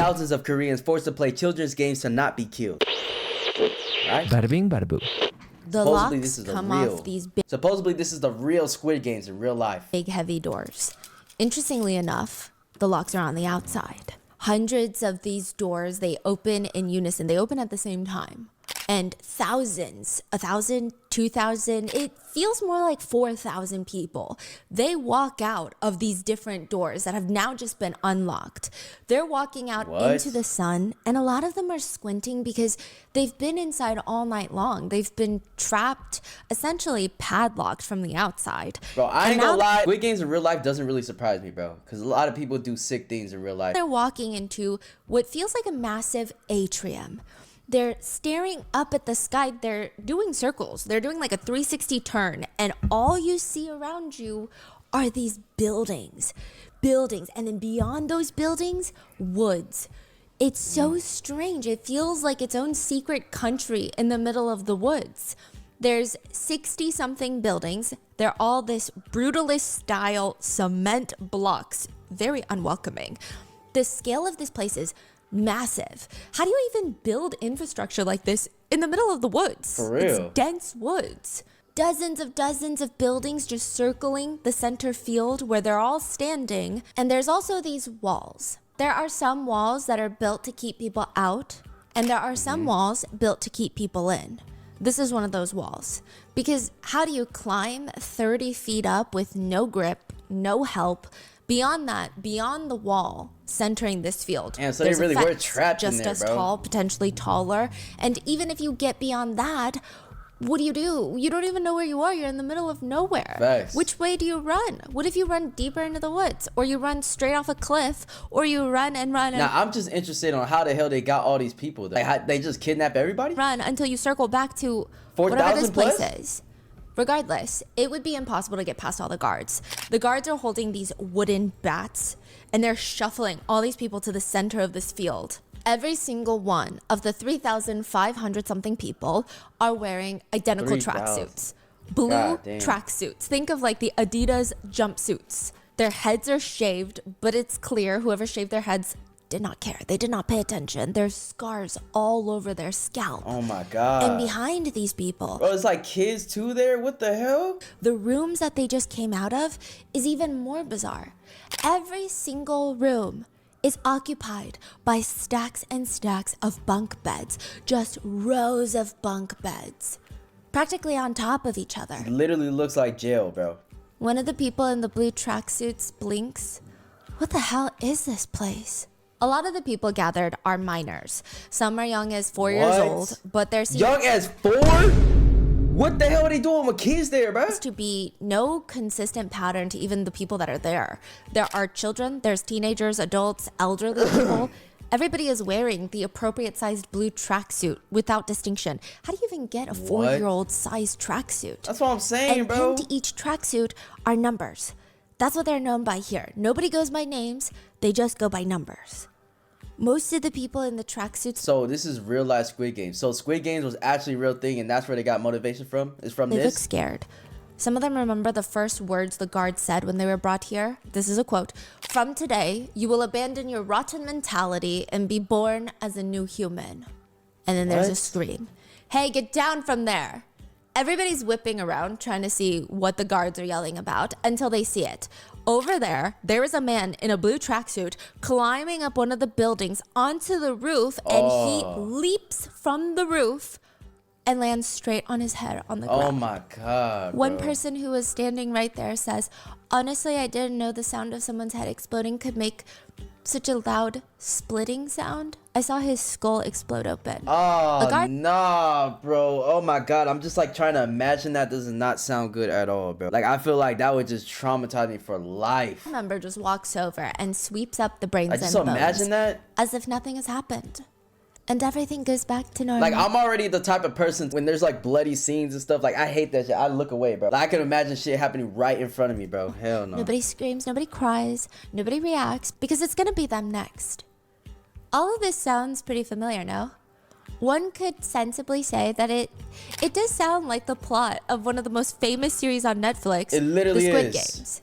thousands of Koreans forced to play children's games to not be killed. Right? Bada bing, bada boom. The locks come off these Supposedly this is the real Squid Games in real life. big heavy doors. Interestingly enough, the locks are on the outside. Hundreds of these doors, they open in unison. They open at the same time. And thousands, 1,000, 2,000, it feels more like 4,000 people. They walk out of these different doors that have now just been unlocked. They're walking out into the sun, and a lot of them are squinting because they've been inside all night long. They've been trapped, essentially padlocked from the outside. Bro, I ain't gonna lie. Squid Games in real life doesn't really surprise me, bro. Because a lot of people do sick things in real life. They're walking into what feels like a massive atrium. They're staring up at the sky. They're doing circles. They're doing like a 360 turn. And all you see around you are these buildings. And then beyond those buildings, woods. It's so strange. It feels like its own secret country in the middle of the woods. There's 60 something buildings. They're all this brutalist style cement blocks. Very unwelcoming. The scale of this place is massive. How do you even build infrastructure like this in the middle of the woods? For real. It's dense woods. Dozens of buildings just circling the center field where they're all standing. And there's also these walls. There are some walls that are built to keep people out, and there are some walls built to keep people in. This is one of those walls. Because how do you climb 30 feet up with no grip, no help? Beyond that, beyond the wall centering this field, so they really were trapped in just there, as bro. tall, potentially taller. And even if you get beyond that, what do? You don't even know where you are. You're in the middle of nowhere. Facts. Which way do you run? What if you run deeper into the woods? Or you run straight off a cliff? Or you run and run and Now, I'm just interested on how the hell they got all these people. Like, how, they just kidnap everybody? run until you circle back to 4,000 whatever this place plus? is. Regardless, it would be impossible to get past all the guards. The guards are holding these wooden bats, and they're shuffling all these people to the center of this field. Every single one of the 3,500 something people are wearing identical 3,000. tracksuits. Blue tracksuits. Think of like the Adidas jumpsuits. Their heads are shaved, but it's clear whoever shaved their heads did not care. They did not pay attention. There's scars all over their scalp. Oh my God. And behind these people, Bro, it's like kids too there? What the hell? the rooms that they just came out of is even more bizarre. Every single room is occupied by stacks and stacks of bunk beds. Just rows of bunk beds. Practically on top of each other. Literally looks like jail, bro. One of the people in the blue tracksuits blinks. What the hell is this place? A lot of the people gathered are minors. Some are young as 4 years old, but there's young as 4? What the hell are they doing with kids there, bro? to be no consistent pattern to even the people that are there. There are children, there's teenagers, adults, elderly people. Everybody is wearing the appropriate sized blue tracksuit without distinction. How do you even get a 4-year-old sized tracksuit? That's what I'm saying, and bro. pinned to each tracksuit are numbers. That's what they're known by here. Nobody goes by names, they just go by numbers. Most of the people in the tracksuits, So this is real life Squid Games. So Squid Games was actually a real thing, and that's where they got motivation from? Is from they look this? scared. Some of them remember the first words the guards said when they were brought here. This is a quote. "From today, you will abandon your rotten mentality and be born as a new human." And then there's a What? scream. "Hey, get down from there." Everybody's whipping around trying to see what the guards are yelling about until they see it. Over there is a man in a blue tracksuit climbing up one of the buildings onto the roof, and he leaps from the roof and lands straight on his head on the ground. Oh my God, One bro. person who was standing right there says, "Honestly, I didn't know the sound of someone's head exploding could make such a loud splitting sound. I saw his skull explode open." Oh, guard- nah, bro. Oh my God. I'm just like trying to imagine that. Does not sound good at all, bro. Like, I feel like that would just traumatize me for life. A member just walks over and sweeps up the brains I and just bones imagine that. as if nothing has happened. And everything goes back to normal. Like, I'm already the type of person when there's like bloody scenes and stuff. Like, I hate that shit. I look away, bro. Like, I can imagine shit happening right in front of me, bro. Hell no. Nobody screams, nobody cries, nobody reacts, because it's gonna be them next. All of this sounds pretty familiar, no? One could sensibly say that it does sound like the plot of one of the most famous series on Netflix, It literally The Squid is. Games.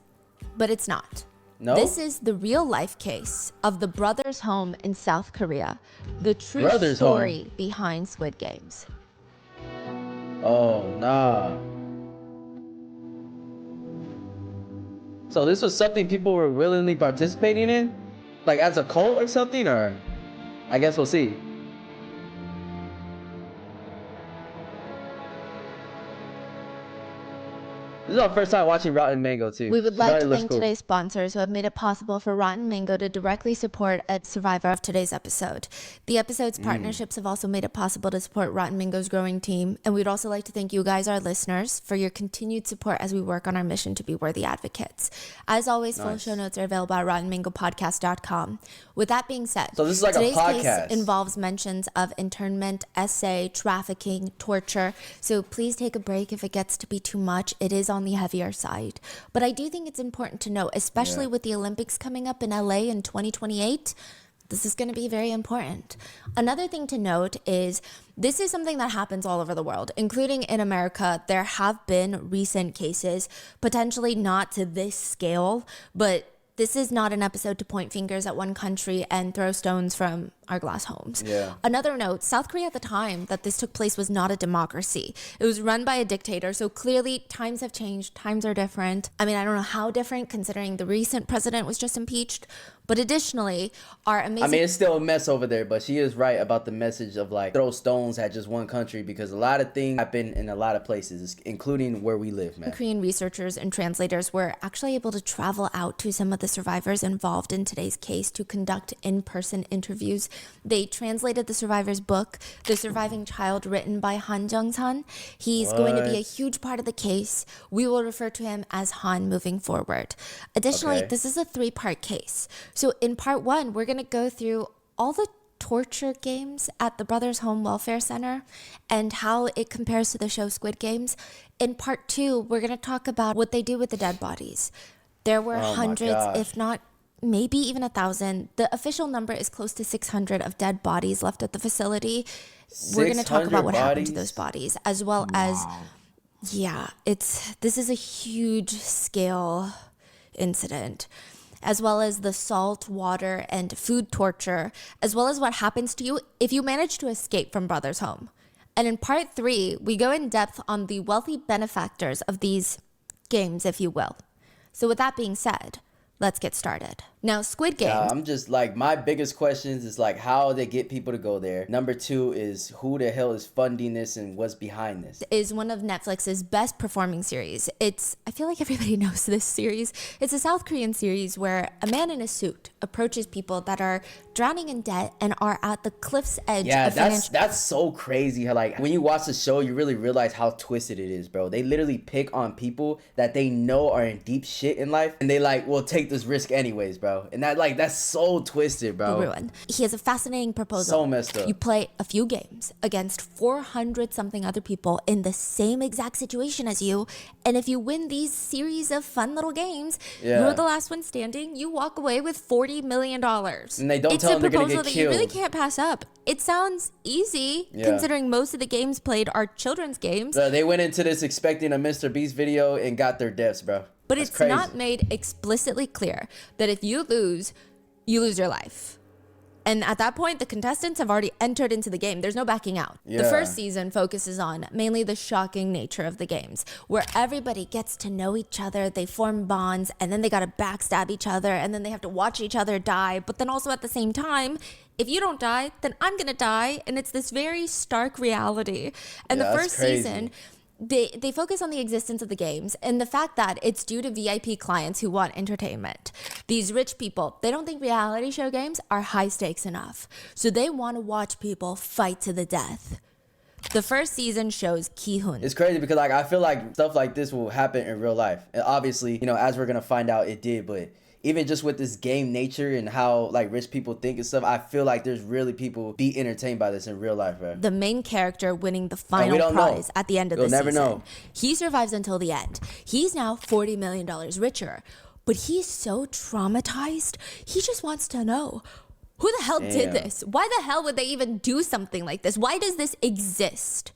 But it's not. No? This is the real life case of the brothers' home in South Korea. The true Brothers' story home? behind Squid Games. Oh, nah. So this was something people were willingly participating in? Like as a cult or something? Or I guess we'll see. This is our first time watching Rotten Mango too. We would It like already to looks thank cool. today's sponsors who have made it possible for Rotten Mango to directly support a survivor of today's episode. The episode's partnerships have also made it possible to support Rotten Mango's growing team, and we'd also like to thank you guys, our listeners, for your continued support as we work on our mission to be worthy advocates. As always, full show notes are available at rottenmangopodcast.com. With that being said, So this is like a today's podcast. case involves mentions of internment, essay, trafficking, torture, so please take a break if it gets to be too much. It is on the heavier side. But I do think it's important to note, especially with the Olympics coming up in LA in 2028, this is going to be very important. Another thing to note is this is something that happens all over the world, including in America. There have been recent cases, potentially not to this scale, but this is not an episode to point fingers at one country and throw stones from our glass homes. Yeah. Another note, South Korea at the time that this took place was not a democracy. It was run by a dictator, so clearly times have changed, times are different. I mean, I don't know how different considering the recent president was just impeached, but additionally, our amazing... I mean, it's still a mess over there, but she is right about the message of like throw stones at just one country because a lot of things happen in a lot of places, including where we live, man. Korean researchers and translators were actually able to travel out to some of the survivors involved in today's case to conduct in-person interviews. They translated the survivor's book, The Surviving Child, written by Han Jung-san. He's going to be a huge part of the case. We will refer to him as Han moving forward. Additionally, this is a 3-part case. So in part 1, we're going to go through all the torture games at the Brothers Home Welfare Center and how it compares to the show Squid Games. In part 2, we're going to talk about what they do with the dead bodies. There were hundreds, if not maybe even 1,000. The official number is close to 600 of dead bodies left at the facility. We're going to talk about what happened to those bodies, as well as, this is a huge scale incident, as well as the salt, water, and food torture, as well as what happens to you if you manage to escape from Brothers Home. And in part 3, we go in depth on the wealthy benefactors of these games, if you will. So with that being said, let's get started. Now, Squid Games. I'm just like, my biggest questions is like how they get people to go there. Number 2 is who the hell is funding this and what's behind this. Is one of Netflix's best performing series. I feel like everybody knows this series. It's a South Korean series where a man in a suit approaches people that are drowning in debt and are at the cliff's edge of financial... that's so crazy. How, like, when you watch the show, you really realize how twisted it is, bro. They literally pick on people that they know are in deep shit in life, and they like, will take this risk anyways, bro. And that's so twisted, bro. Ruin. He has a fascinating proposal. So messed up. You play a few games against 400 something other people in the same exact situation as you, and if you win these series of fun little games, you're the last one standing. You walk away with $40 million. And they don't tell them they're gonna get killed. It's a proposal that you really can't pass up. It sounds easy, considering most of the games played are children's games. Bro, they went into this expecting a Mr. Beast video and got their deaths, bro. But it's not made explicitly clear that if you lose your life. And at that point, the contestants have already entered into the game. There's no backing out. The first season focuses on mainly the shocking nature of the games, where everybody gets to know each other, they form bonds, and then they gotta backstab each other, and then they have to watch each other die. But then also at the same time, if you don't die, then I'm gonna die. And it's this very stark reality. And the first season... They focus on the existence of the games and the fact that it's due to VIP clients who want entertainment. These rich people, they don't think reality show games are high stakes enough. So they want to watch people fight to the death. The first season shows Ki-hoon. It's crazy because like I feel like stuff like this will happen in real life. And obviously, you know, as we're going to find out, it did. But even just with this game nature and how like rich people think and stuff, I feel like there's really people be entertained by this in real life, bro. The main character winning the final prize at the end of the season. We'll never know. He survives until the end. He's now $40 million richer, but he's so traumatized. He just wants to know, who the hell did this? Why the hell would they even do something like this? Why does this exist?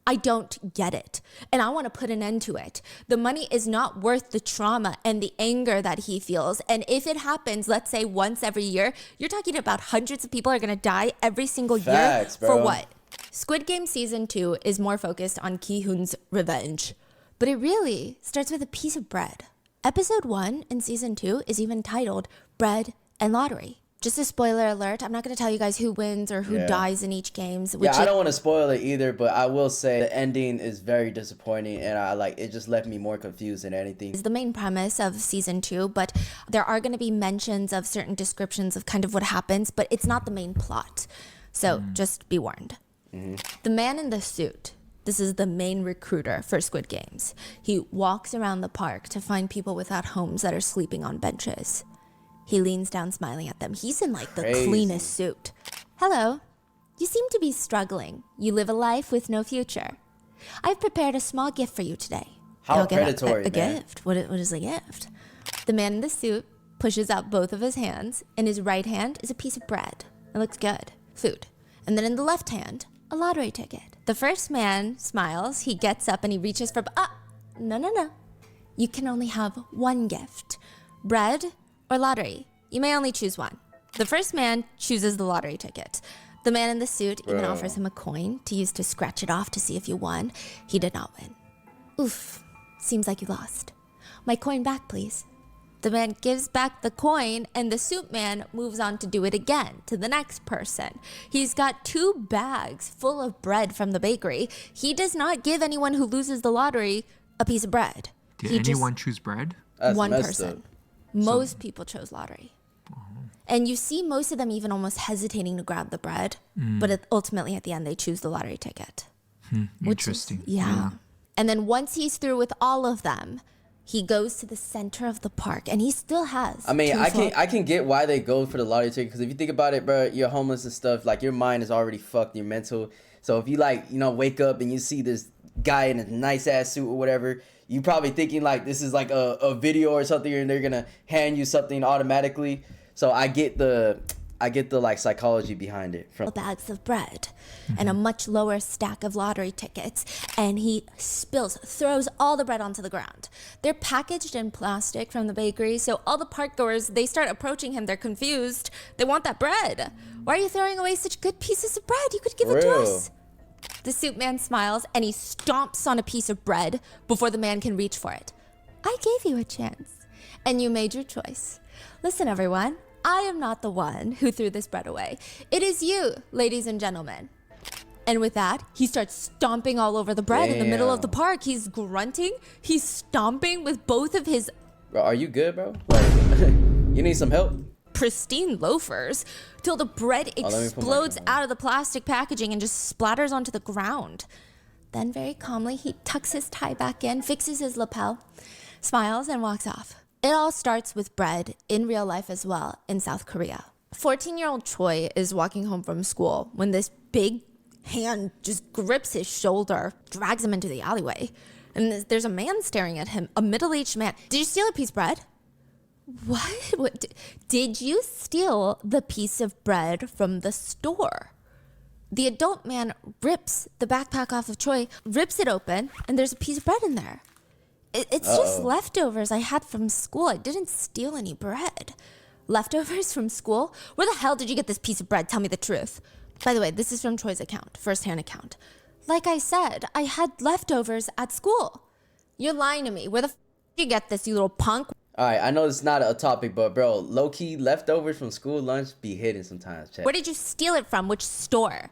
I don't get it. And I want to put an end to it. The money is not worth the trauma and the anger that he feels. And if it happens, let's say once every year, you're talking about hundreds of people are going to die every single year. Bro. For what? Squid Game Season 2 is more focused on Ki-hoon's revenge. But it really starts with a piece of bread. Episode 1 in Season 2 is even titled Bread and Lottery. Just a spoiler alert, I'm not going to tell you guys who wins or who dies in each games. I don't want to spoil it either, but I will say the ending is very disappointing, and it just left me more confused than anything. It's the main premise of Season 2, but there are going to be mentions of certain descriptions of kind of what happens, but it's not the main plot. So just be warned. The man in the suit, this is the main recruiter for Squid Games. He walks around the park to find people without homes that are sleeping on benches. He leans down smiling at them. He's in like the cleanest suit. Hello. You seem to be struggling. You live a life with no future. I've prepared a small gift for you today. How predatory, a gift. What is a gift? The man in the suit pushes out both of his hands. In his right hand is a piece of bread. It looks good. Food. And then in the left hand, a lottery ticket. The first man smiles. He gets up and he reaches for... No. You can only have one gift. Bread or lottery. You may only choose one. The first man chooses the lottery ticket. The man in the suit even offers him a coin to use to scratch it off to see if you won. He did not win. Oof. Seems like you lost. My coin back, please. The man gives back the coin, and the suit man moves on to do it again to the next person. He's got 2 bags full of bread from the bakery. He does not give anyone who loses the lottery a piece of bread. Did anyone choose bread? That's one messed person. up. Most people chose lottery. And you see most of them even almost hesitating to grab the bread, but ultimately at the end they choose the lottery ticket. Interesting. Yeah. And then once he's through with all of them, he goes to the center of the park, and he still has. I mean, I can get why they go for the lottery ticket, because if you think about it, bro, you're homeless and stuff. Like, your mind is already fucked, your mental. So if you wake up and you see this guy in a nice ass suit or whatever, you probably thinking like this is like a video or something, and they're gonna hand you something automatically. So I get the like psychology behind it. From bags of bread and a much lower stack of lottery tickets, and he throws all the bread onto the ground. They're packaged in plastic from the bakery, so all the park goers, they start approaching him. They're confused. They want that bread. Why are you throwing away such good pieces of bread? You could give it to us. The suit man smiles and he stomps on a piece of bread before the man can reach for it. I gave you a chance, and you made your choice. Listen, everyone, I am not the one who threw this bread away. It is you, ladies and gentlemen. And with that, he starts stomping all over the bread in the middle of the park. He's grunting. He's stomping with both of his... Bro, are you good, bro? Like, you need some help? Pristine loafers till the bread explodes out of the plastic packaging and just splatters onto the ground. Then very calmly, he tucks his tie back in, fixes his lapel, smiles, and walks off. It all starts with bread in real life as well in South Korea. 14-year-old Choi is walking home from school when this big hand just grips his shoulder, drags him into the alleyway. And there's a man staring at him, a middle-aged man. Did you steal a piece of bread? What? Did you steal the piece of bread from the store? The adult man rips the backpack off of Choi, rips it open, and there's a piece of bread in there. It's just leftovers I had from school. I didn't steal any bread. Leftovers from school? Where the hell did you get this piece of bread? Tell me the truth. By the way, this is from Choi's account, first-hand account. Like I said, I had leftovers at school. You're lying to me. Where the f*** did you get this, you little punk? All right, I know it's not a topic, but bro, low-key leftovers from school lunch be hidden sometimes, chat. Where did you steal it from? Which store?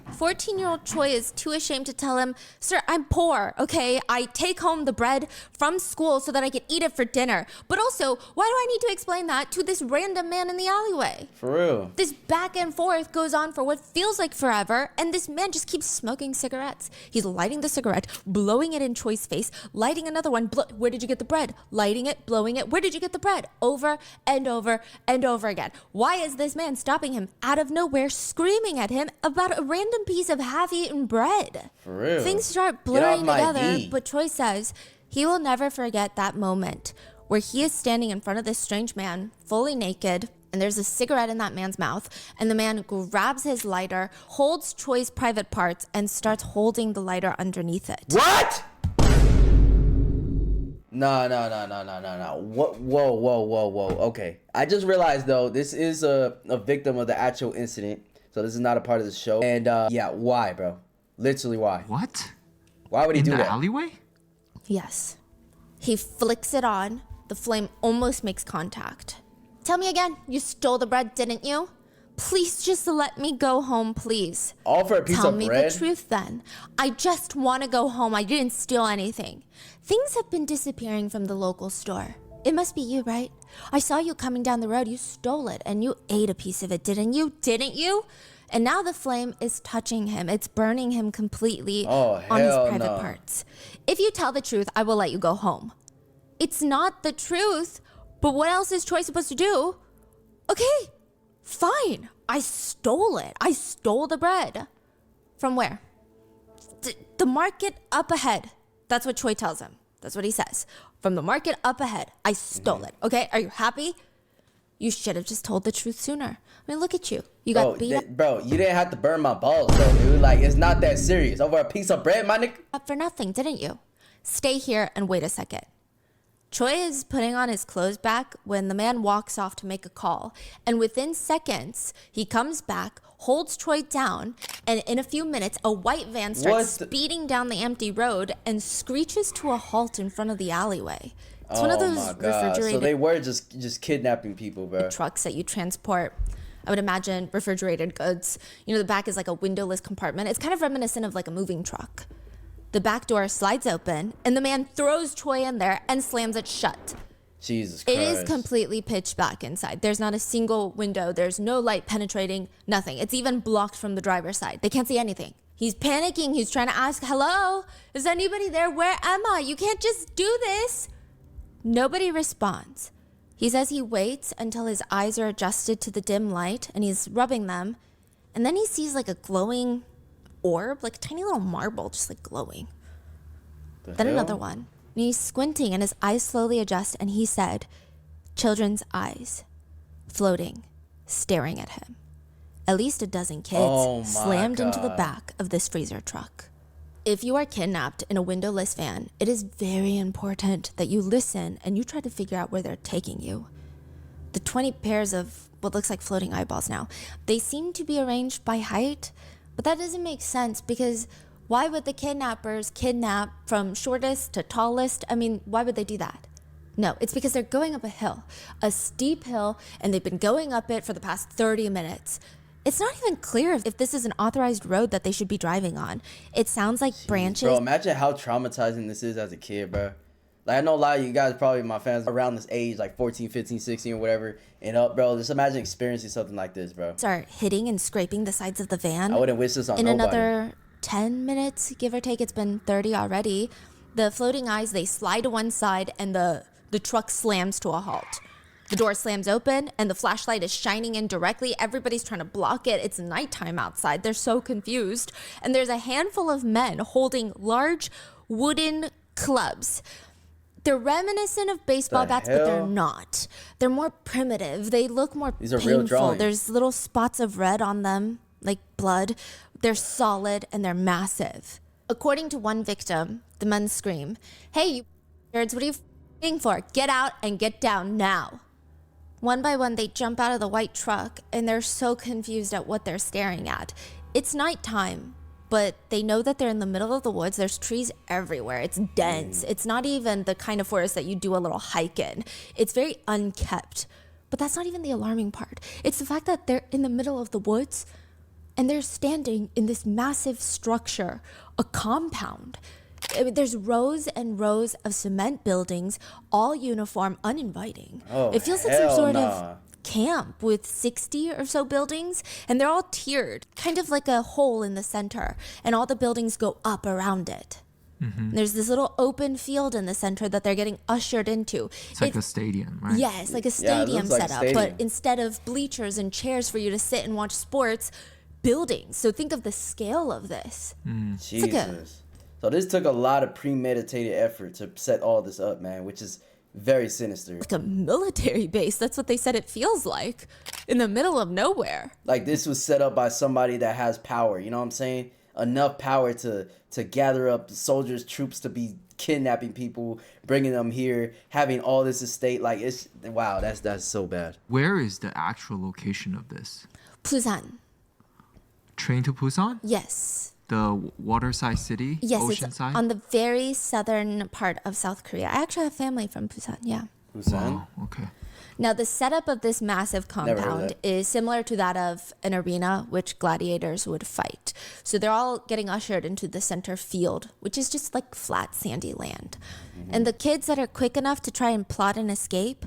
14-year-old Choi is too ashamed to tell him, sir, I'm poor, okay? I take home the bread from school so that I can eat it for dinner. But also, why do I need to explain that to this random man in the alleyway? For real. This back and forth goes on for what feels like forever, and this man just keeps smoking cigarettes. He's lighting the cigarette, blowing it in Choi's face, lighting another one. Where did you get the bread? Lighting it, blowing it. Where did you get the bread? Over and over and over again. Why is this man stopping him out of nowhere, screaming at him about a random piece of half-eaten bread? For real. Things start blurring together, but Choi says he will never forget that moment where he is standing in front of this strange man, fully naked, and there's a cigarette in that man's mouth, and the man grabs his lighter, holds Choi's private parts, and starts holding the lighter underneath it. What? No. What? Whoa. Okay. I just realized, though, this is a victim of the actual incident. So this is not a part of the show. And, yeah, why, bro? Literally, why? What? Why would he do In the that? alleyway? Yes. He flicks it on. The flame almost makes contact. Tell me again, you stole the bread, didn't you? Please just let me go home, please. All for a piece Tell of me bread? the truth then. I just want to go home. I didn't steal anything. Things have been disappearing from the local store. It must be you, right? I saw you coming down the road. You stole it and you ate a piece of it, didn't you? Didn't you? And now the flame is touching him. It's burning him completely on his private parts. If you tell the truth, I will let you go home. It's not the truth, but what else is Choi supposed to do? Okay, fine. I stole it. I stole the bread. From where? The market up ahead. That's what Choi tells him. That's what he says. From the market up ahead. I stole it. Okay, are you happy? You should have just told the truth sooner. I mean, look at you. You got beat up. Bro, you didn't have to burn my balls, though, dude. Like, it's not that serious. Over a piece of bread, my nigga? Up for nothing, didn't you? Stay here and wait a second. Choi is putting on his clothes back when the man walks off to make a call. And within seconds, he comes back, holds Choi down, and in a few minutes, a white van starts speeding down the empty road and screeches to a halt in front of the alleyway. It's one of those refrigerated... So they were just kidnapping people, bro. Trucks that you transport, I would imagine, refrigerated goods. You know, the back is like a windowless compartment. It's kind of reminiscent of like a moving truck. The back door slides open, and the man throws Choi in there and slams it shut. Jesus Christ. It is completely pitch black inside. There's not a single window. There's no light penetrating, nothing. It's even blocked from the driver's side. They can't see anything. He's panicking. He's trying to ask, hello? Is anybody there? Where am I? You can't just do this. Nobody responds. He says he waits until his eyes are adjusted to the dim light, and he's rubbing them. And then he sees like a glowing orb, like a tiny little marble, just like glowing. Then another one. And he's squinting and his eyes slowly adjust, and he said, children's eyes, floating, staring at him. At least a dozen kids slammed into the back of this freezer truck. If you are kidnapped in a windowless van, it is very important that you listen and you try to figure out where they're taking you. The 20 pairs of what looks like floating eyeballs now, they seem to be arranged by height, but that doesn't make sense because why would the kidnappers kidnap from shortest to tallest? I mean, why would they do that? No, it's because they're going up a hill, a steep hill, and they've been going up it for the past 30 minutes. It's not even clear if this is an authorized road that they should be driving on. It sounds like branches. Bro, imagine how traumatizing this is as a kid, bro. Like, I know a lot of you guys, probably my fans, around this age, like 14, 15, 16, or whatever, and up, bro. Just imagine experiencing something like this, bro. Start hitting and scraping the sides of the van. I wouldn't wish this on nobody. In another 10 minutes, give or take, it's been 30 already. The floating eyes, they slide to one side, and the truck slams to a halt. The door slams open and the flashlight is shining in directly. Everybody's trying to block it. It's nighttime outside. They're so confused. And there's a handful of men holding large wooden clubs. They're reminiscent of baseball bats, but they're not. They're more primitive. They look more painful. Real drawings. There's little spots of red on them, like blood. They're solid and they're massive. According to one victim, the men scream, "Hey, you nerds, what are you f***ing for? Get out and get down now." One by one, they jump out of the white truck, and they're so confused at what they're staring at. It's nighttime, but they know that they're in the middle of the woods. There's trees everywhere. It's dense. It's not even the kind of forest that you do a little hike in. It's very unkept. But that's not even the alarming part. It's the fact that they're in the middle of the woods, and they're standing in this massive structure, a compound. I mean, there's rows and rows of cement buildings, all uniform, uninviting. It feels like some sort of camp with 60 or so buildings, and they're all tiered, kind of like a hole in the center, and all the buildings go up around it. Mm-hmm. There's this little open field in the center that they're getting ushered into. It's like a stadium, right? Yes, like a stadium setup, but instead of bleachers and chairs for you to sit and watch sports, buildings. So think of the scale of this. Jesus. So this took a lot of premeditated effort to set all this up, man, which is Very sinister. Like a military base. That's what they said it feels like. In the middle of nowhere. Like this was set up by somebody that has power, you know what I'm saying? Enough power to gather up soldiers, troops to be kidnapping people, bringing them here, having all this estate. Like it's wow, that's so bad. Where is the actual location of this? Busan. Train to Busan? Yes. The waterside city? Yes, it's Oceanside? on the very southern part of South Korea. I actually have family from Busan, yeah. Busan? Wow, okay. Now, the setup of this massive Never heard of compound that. is similar to that of an arena which gladiators would fight. So they're all getting ushered into the center field, which is just like flat, sandy land. And the kids that are quick enough to try and plot an escape,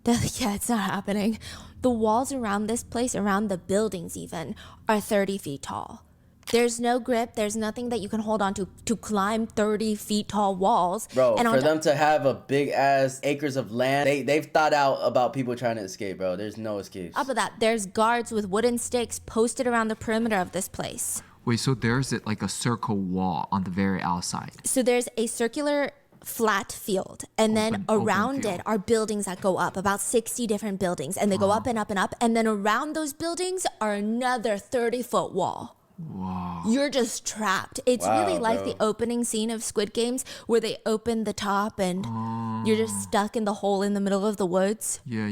they're like, yeah, it's not happening. The walls around this place, around the buildings even, are 30 feet tall. There's no grip. There's nothing that you can hold on to climb 30 feet tall walls. Bro, and for them to have a big ass acres of land, they've thought out about people trying to escape, bro. There's no escapes. top of that, there's guards with wooden sticks posted around the perimeter of this place. Wait, so there's like a circle wall on the very outside. So there's a circular flat field, and then Open around field. it are buildings that go up, about 60 different buildings, and they go up and up and up, and then around those buildings are another 30-foot wall. Wow. You're just trapped. It's Wow, really like bro. the opening scene of Squid Games where they open the top and you're just stuck in the hole in the middle of the woods. Yeah.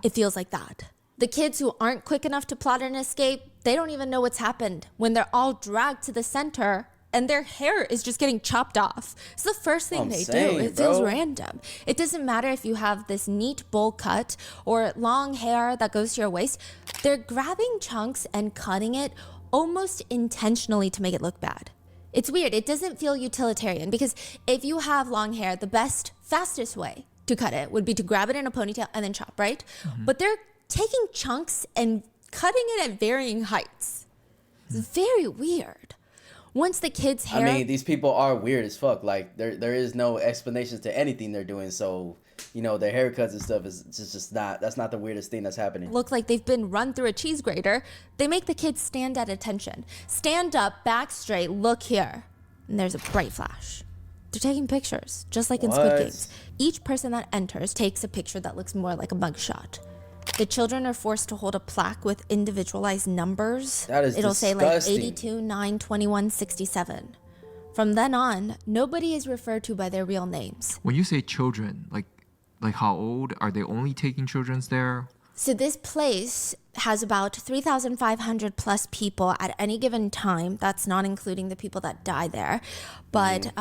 It feels like that. The kids who aren't quick enough to plot an escape, they don't even know what's happened when they're all dragged to the center and their hair is just getting chopped off. It's the first thing I'm they saying, do. It feels bro. random. It doesn't matter if you have this neat bowl cut or long hair that goes to your waist. They're grabbing chunks and cutting it almost intentionally to make it look bad. It's weird. It doesn't feel utilitarian because if you have long hair, the best, fastest way to cut it would be to grab it in a ponytail and then chop, right? But they're taking chunks and cutting it at varying heights. It's very weird. Once the kids' hair... I mean, these people are weird as fuck. Like there is no explanations to anything they're doing. So, you know, their haircuts and stuff is just not. That's not the weirdest thing that's happening. look like they've been run through a cheese grater, they make the kids stand at attention. Stand up, back straight, look here. And there's a bright flash. They're taking pictures, just like in Squid What? Games. Each person that enters takes a picture that looks more like a mugshot. The children are forced to hold a plaque with individualized numbers. That is It'll say like disgusting. 82, 9, 21, 67. From then on, nobody is referred to by their real names. When you say children, like how old? Are they only taking children's there? So this place has about 3,500 plus people at any given time. That's not including the people that die there. But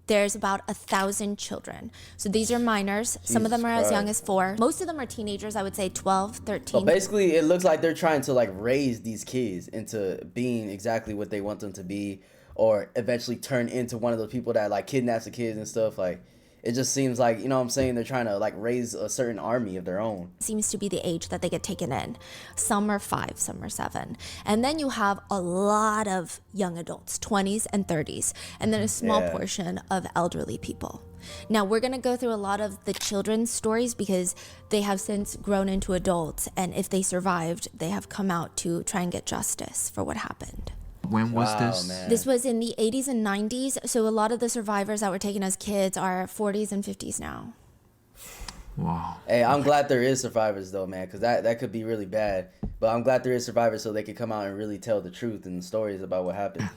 there's about 1,000 children. So these are minors. Some of them are as young as 4. Most of them are teenagers, I would say 12, 13. So basically, it looks like they're trying to like raise these kids into being exactly what they want them to be, or eventually turn into one of those people that like kidnaps the kids and stuff. Like, it just seems like, you know what I'm saying, they're trying to like raise a certain army of their own. Seems to be the age that they get taken in. Some are 5, some are 7. And then you have a lot of young adults, 20s and 30s, and then a small Yeah. portion of elderly people. Now, we're going to go through a lot of the children's stories because they have since grown into adults, and if they survived, they have come out to try and get justice for what happened. When was Wow, this? man. This was in the 80s and 90s, so a lot of the survivors that were taken as kids are 40s and 50s now. Wow. Hey, I'm glad there is survivors though, man, because that could be really bad. But I'm glad there is survivors so they can come out and really tell the truth and stories about what happened.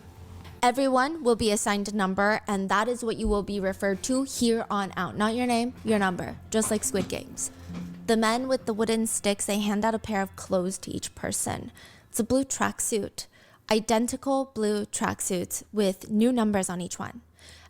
Everyone will be assigned a number, and that is what you will be referred to here on out. Not your name, your number, just like Squid Games. The men with the wooden sticks, they hand out a pair of clothes to each person. It's a blue tracksuit. Identical blue tracksuits with new numbers on each one.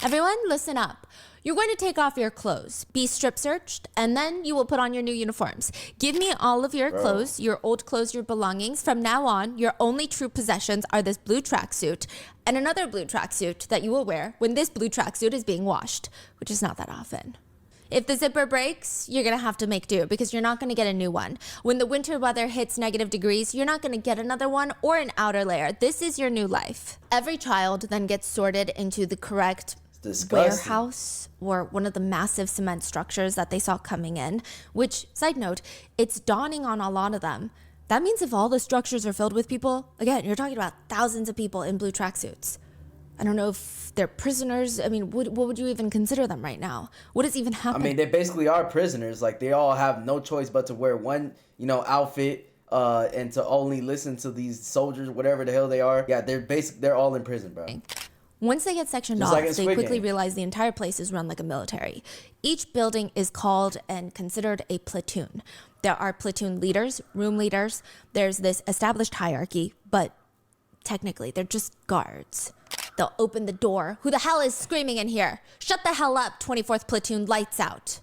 Everyone, listen up. You're going to take off your clothes, be strip searched, and then you will put on your new uniforms. Give me all of your clothes, your old clothes, your belongings. From now on, your only true possessions are this blue tracksuit and another blue tracksuit that you will wear when this blue tracksuit is being washed, which is not that often. If the zipper breaks, you're going to have to make do because you're not going to get a new one. When the winter weather hits negative degrees, you're not going to get another one or an outer layer. This is your new life. Every child then gets sorted into the correct Disgusting. warehouse or one of the massive cement structures that they saw coming in, which, side note, it's dawning on a lot of them. That means if all the structures are filled with people, again, you're talking about thousands of people in blue tracksuits. I don't know if they're prisoners. I mean, what would you even consider them right now? What is even I happening? mean, they basically are prisoners. Like, they all have no choice but to wear one, outfit, and to only listen to these soldiers, whatever the hell they are. Yeah, they're all in prison, bro. Once they get sectioned Just off, like in they Squid quickly Game. realize the entire place is run like a military. Each building is called and considered a platoon. There are platoon leaders, room leaders. There's this established hierarchy, but technically they're just guards. They'll open the door. Who the hell is screaming in here? Shut the hell up, 24th platoon, lights out.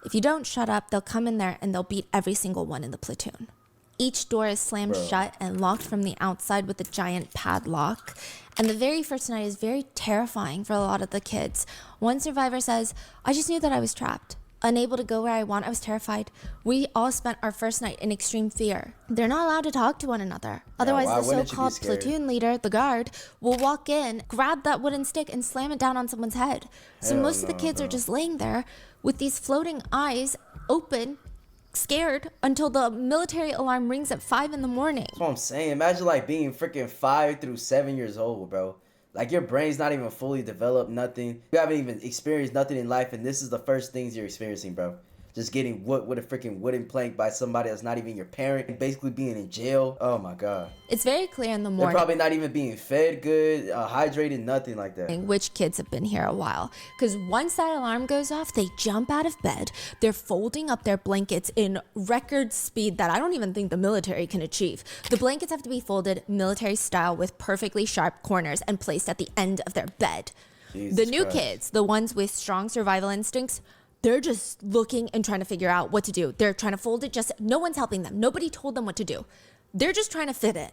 If you don't shut up, they'll come in there and they'll beat every single one in the platoon. Each door is slammed shut and locked from the outside with a giant padlock. And the very first night is very terrifying for a lot of the kids. One survivor says, I just knew that I was trapped. Unable to go where I want, I was terrified. We all spent our first night in extreme fear. They're not allowed to talk to one another. Otherwise, why the wouldn't you be so-called scared? platoon leader, the guard, will walk in, grab that wooden stick, and slam it down on someone's head. So Hell most of the no, kids bro. are just laying there with these floating eyes open, scared, until the military alarm rings at 5 in the morning. That's what I'm saying. Imagine, like, being freaking 5 through 7 years old, bro. Like, your brain's not even fully developed, nothing. You haven't even experienced nothing in life, and this is the first things you're experiencing, bro. Just getting whooped with a freaking wooden plank by somebody that's not even your parent, and basically being in jail. Oh my god. It's very clear in the They're morning probably not even being fed good, hydrated, nothing like that. which kids have been here a while. Because once that alarm goes off, they jump out of bed. They're folding up their blankets in record speed that I don't even think the military can achieve. The blankets have to be folded military style with perfectly sharp corners and placed at the end of their bed. Jesus The new Christ. kids, the ones with strong survival instincts, they're just looking and trying to figure out what to do. They're trying to fold it, just no one's helping them. Nobody told them what to do. They're just trying to fit in.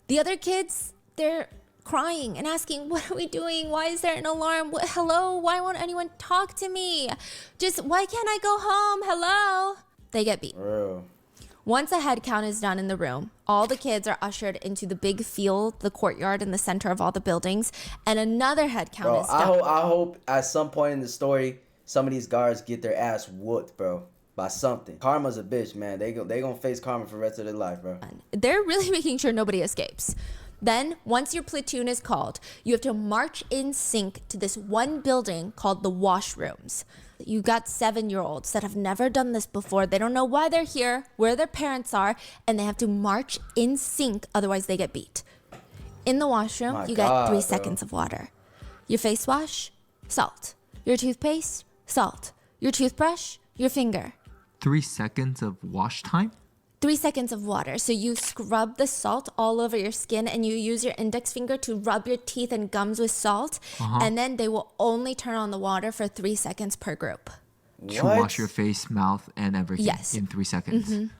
The other kids, they're crying and asking, what are we doing? Why is there an alarm? Hello? Why won't anyone talk to me? Just, why can't I go home? Hello? They get beat. Bro. Once a head count is done in the room, all the kids are ushered into the big field, the courtyard in the center of all the buildings, and another head count Bro, is done. I hope at some point in the story, some of these guards get their ass whooped, bro. By something. Karma's a bitch, man. They gonna face karma for the rest of their life, bro. They're really making sure nobody escapes. Then, once your platoon is called, you have to march in sync to this one building called the washrooms. You got 7-year-olds that have never done this before. They don't know why they're here, where their parents are, and they have to march in sync, otherwise they get beat. In the washroom, My you God, get 3 bro. seconds of water. Your face wash, salt. Your toothpaste, salt. Your toothbrush, your finger. 3 seconds of wash time? 3 seconds of water. So you scrub the salt all over your skin and you use your index finger to rub your teeth and gums with salt. And then they will only turn on the water for 3 seconds per group. To What? wash your face, mouth, and everything Yes. in 3 seconds.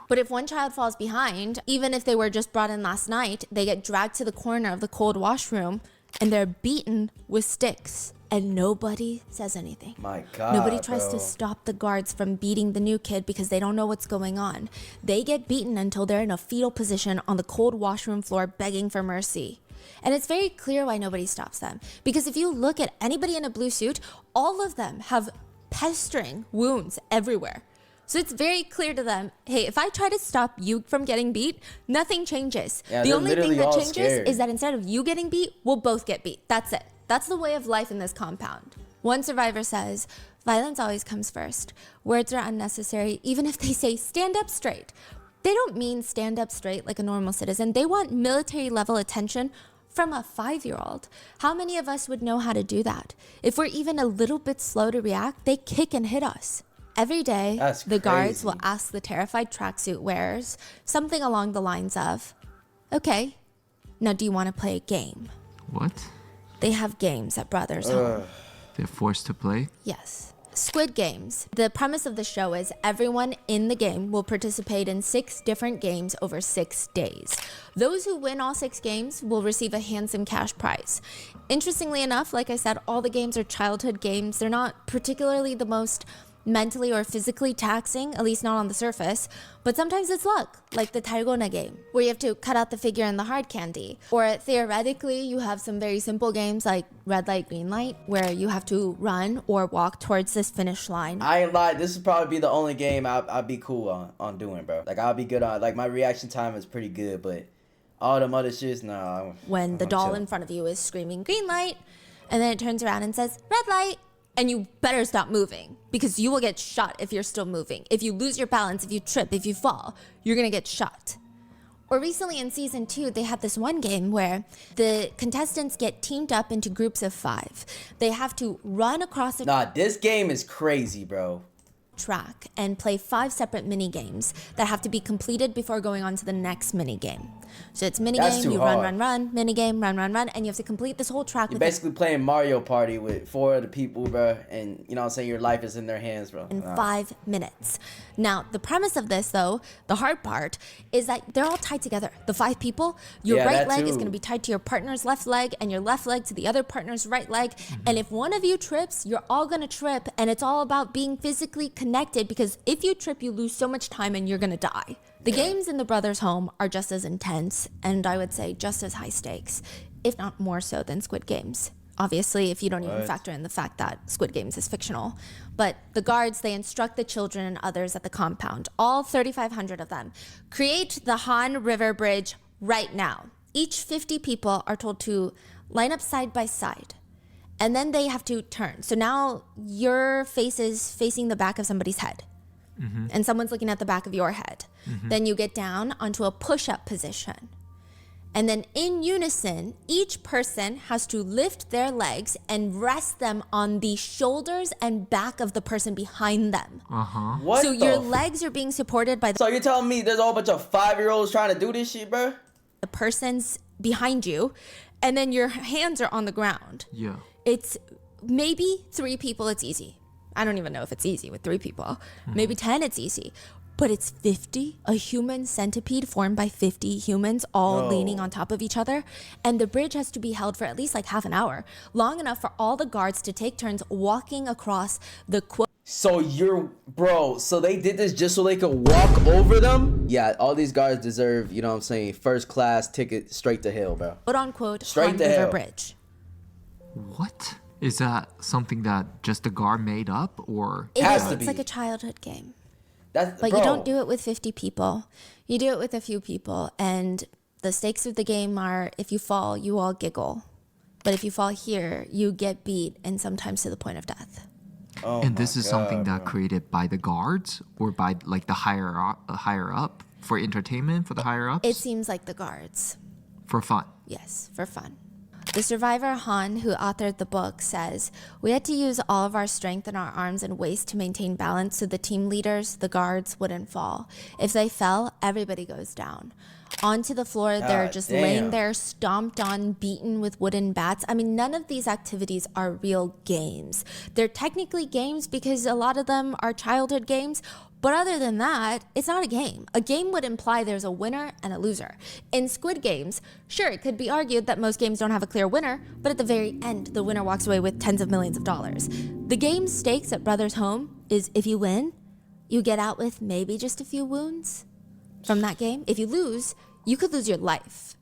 But if one child falls behind, even if they were just brought in last night, they get dragged to the corner of the cold washroom and they're beaten with sticks. And nobody says anything. My God, Nobody tries bro. to stop the guards from beating the new kid because they don't know what's going on. They get beaten until they're in a fetal position on the cold washroom floor begging for mercy. And it's very clear why nobody stops them. Because if you look at anybody in a blue suit, all of them have pestering wounds everywhere. So it's very clear to them, hey, if I try to stop you from getting beat, nothing changes. Yeah, The they're only thing literally that all changes scared. is that instead of you getting beat, we'll both get beat. That's it. That's the way of life in this compound. One survivor says, violence always comes first. Words are unnecessary, even if they say stand up straight. They don't mean stand up straight like a normal citizen. They want military level attention from a 5-year-old. How many of us would know how to do that? If we're even a little bit slow to react, they kick and hit us. Every day, That's the guards crazy. will ask the terrified tracksuit wearers something along the lines of, okay, now do you want to play a game? What? They have games at Brothers Home. They're forced to play? Yes. Squid Games. The premise of the show is everyone in the game will participate in 6 different games over 6 days. Those who win all 6 games will receive a handsome cash prize. Interestingly enough, like I said, all the games are childhood games. They're not particularly the most mentally or physically taxing, at least not on the surface, but sometimes it's luck, like the Targona game, where you have to cut out the figure in the hard candy. Or theoretically, you have some very simple games like red light, green light, where you have to run or walk towards this finish line. I ain't lie, this would probably be the only game I'd be cool on doing, bro. Like, I'll be good on, like, my reaction time is pretty good, but All them other shits, nah. When the doll in front of you is screaming green light, and then it turns around and says red light, and you better stop moving because you will get shot if you're still moving. If you lose your balance, if you trip, if you fall, you're gonna get shot. Or recently in season 2, they had this one game where the contestants get teamed up into groups of 5. They have to run across the Nah, this game is crazy, bro. track and play 5 separate mini games that have to be completed before going on to the next mini game. So it's mini That's game, too you hard. run, mini game, run, and you have to complete this whole track You're within basically playing Mario Party with 4 other people, bro, and you know what I'm saying, your life is in their hands, bro. in 5 minutes. Now, the premise of this, though, the hard part, is that they're all tied together. The 5 people, your Yeah, right that leg is too. going to be tied to your partner's left leg, and your left leg to the other partner's right leg. And if one of you trips, you're all going to trip, and it's all about being physically connected, because if you trip, you lose so much time and you're going to die. The games in the brothers' home are just as intense, and I would say just as high stakes, if not more so than Squid Games. Obviously, if you don't even factor in the fact that Squid Games is fictional. But the guards, they instruct the children and others at the compound, all 3,500 of them, create the Han River Bridge right now. Each 50 people are told to line up side by side, and then they have to turn. So now your face is facing the back of somebody's head, and someone's looking at the back of your head. Then you get down onto a push-up position. And then in unison, each person has to lift their legs and rest them on the shoulders and back of the person behind them. What So the your f- legs are being supported by So you're telling me there's a whole bunch of 5-year-olds trying to do this shit, bro? the persons behind you, and then your hands are on the ground. Yeah. It's maybe 3 people, it's easy. I don't even know if it's easy with 3 people. Maybe 10, it's easy. But it's 50, a human centipede formed by 50 humans all leaning on top of each other. And the bridge has to be held for at least like half an hour, long enough for all the guards to take turns walking across the So so they did this just so they could walk over them? Yeah, all these guards deserve, you know what I'm saying, first class ticket straight to hell, bro. quote-unquote Straight Han to River hell. Bridge. What? Is that something that just the guard made up, or It Has is, to it's be. like a childhood game. That's But bro, you don't do it with 50 people. You do it with a few people. And the stakes of the game are if you fall, you all giggle. But if you fall here, you get beat and sometimes to the point of death. Oh and my this is something God, that bro. created by the guards or by like the higher up for entertainment for the higher ups It seems like the guards. for fun. Yes, for fun. The survivor Han, who authored the book, says, "We had to use all of our strength in our arms and waist to maintain balance so the team leaders, the guards, wouldn't fall. If they fell, everybody goes down. Onto the floor, they're God just damn. laying there, stomped on, beaten with wooden bats. I mean, none of these activities are real games. They're technically games because a lot of them are childhood games. But other than that, it's not a game. A game would imply there's a winner and a loser. In Squid Games, sure, it could be argued that most games don't have a clear winner, but at the very end, the winner walks away with tens of millions of dollars. The game's stakes at Brothers Home is if you win, you get out with maybe just a few wounds from that game. If you lose, you could lose your life.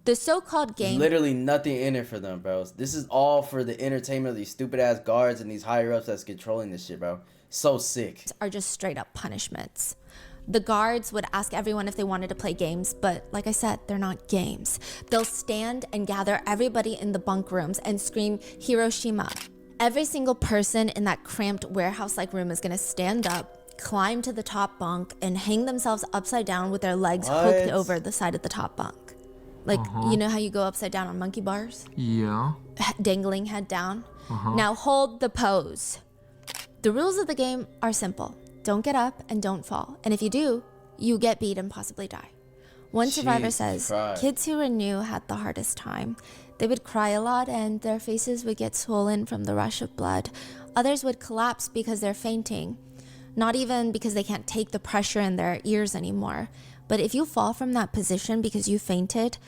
The so-called game Literally nothing in it for them, bro. This is all for the entertainment of these stupid ass guards and these higher ups that's controlling this shit, bro. So sick. are just straight up punishments. The guards would ask everyone if they wanted to play games, but like I said, they're not games. They'll stand and gather everybody in the bunk rooms and scream Hiroshima. Every single person in that cramped warehouse-like room is gonna stand up, climb to the top bunk, and hang themselves upside down with their legs hooked What? over the side of the top bunk. Like, you know how you go upside down on monkey bars? Yeah. Dangling head down. Now hold the pose. The rules of the game are simple. Don't get up and don't fall. And if you do, you get beat and possibly die. One survivor Jesus says, Christ. kids who were new had the hardest time. They would cry a lot and their faces would get swollen from the rush of blood. Others would collapse because they're fainting. Not even because they can't take the pressure in their ears anymore. But if you fall from that position because you fainted,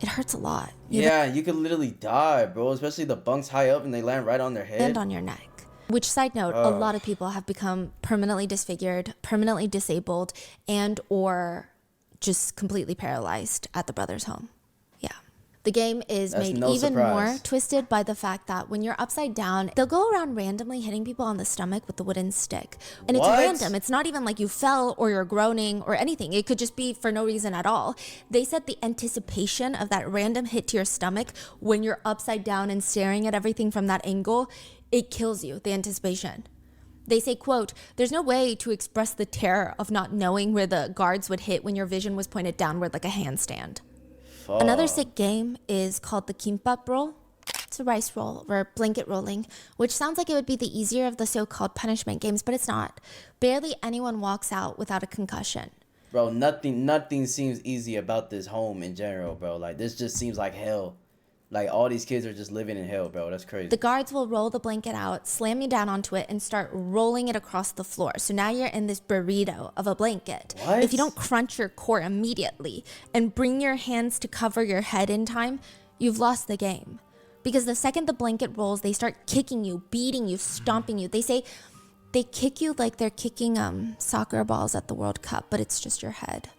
it hurts a lot. You Yeah, you could literally die, bro. Especially the bunks high up and they land right on their head. land on your neck. Which, side note, a lot of people have become permanently disfigured, permanently disabled, and or just completely paralyzed at the brothers' home. Yeah. The game is That's made no even more surprise. twisted by the fact that when you're upside down, they'll go around randomly hitting people on the stomach with the wooden stick. And it's What? random. It's not even like you fell or you're groaning or anything. It could just be for no reason at all. They said the anticipation of that random hit to your stomach when you're upside down and staring at everything from that angle, it kills you, the anticipation. They say, quote, "There's no way to express the terror of not knowing where the guards would hit when your vision was pointed downward like a handstand." Fuck. Another sick game is called the kimbap roll. It's a rice roll or blanket rolling, which sounds like it would be the easier of the so-called punishment games, but it's not. Barely anyone walks out without a concussion. Bro, nothing seems easy about this home in general, bro. Like, this just seems like hell. Like, all these kids are just living in hell, bro. That's crazy. The guards will roll the blanket out, slam you down onto it, and start rolling it across the floor. So now you're in this burrito of a blanket. What? If you don't crunch your core immediately and bring your hands to cover your head in time, you've lost the game. Because the second the blanket rolls, they start kicking you, beating you, stomping you. They say they kick you like they're kicking soccer balls at the World Cup, but it's just your head.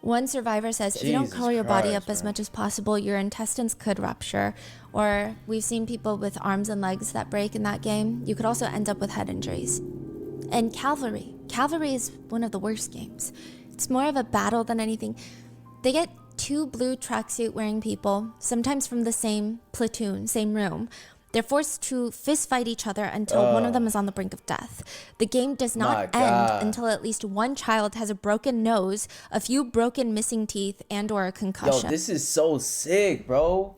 One survivor says, if you don't Jesus curl your body up Christ, as man. much as possible, your intestines could rupture. Or we've seen people with arms and legs that break in that game. You could also end up with head injuries. And cavalry. Cavalry is one of the worst games. It's more of a battle than anything. They get two blue tracksuit wearing people, sometimes from the same platoon, same room. They're forced to fist fight each other until one of them is on the brink of death. The game does not My end God. until at least one child has a broken nose, a few broken missing teeth, and or a Yo, concussion. this is so sick, bro.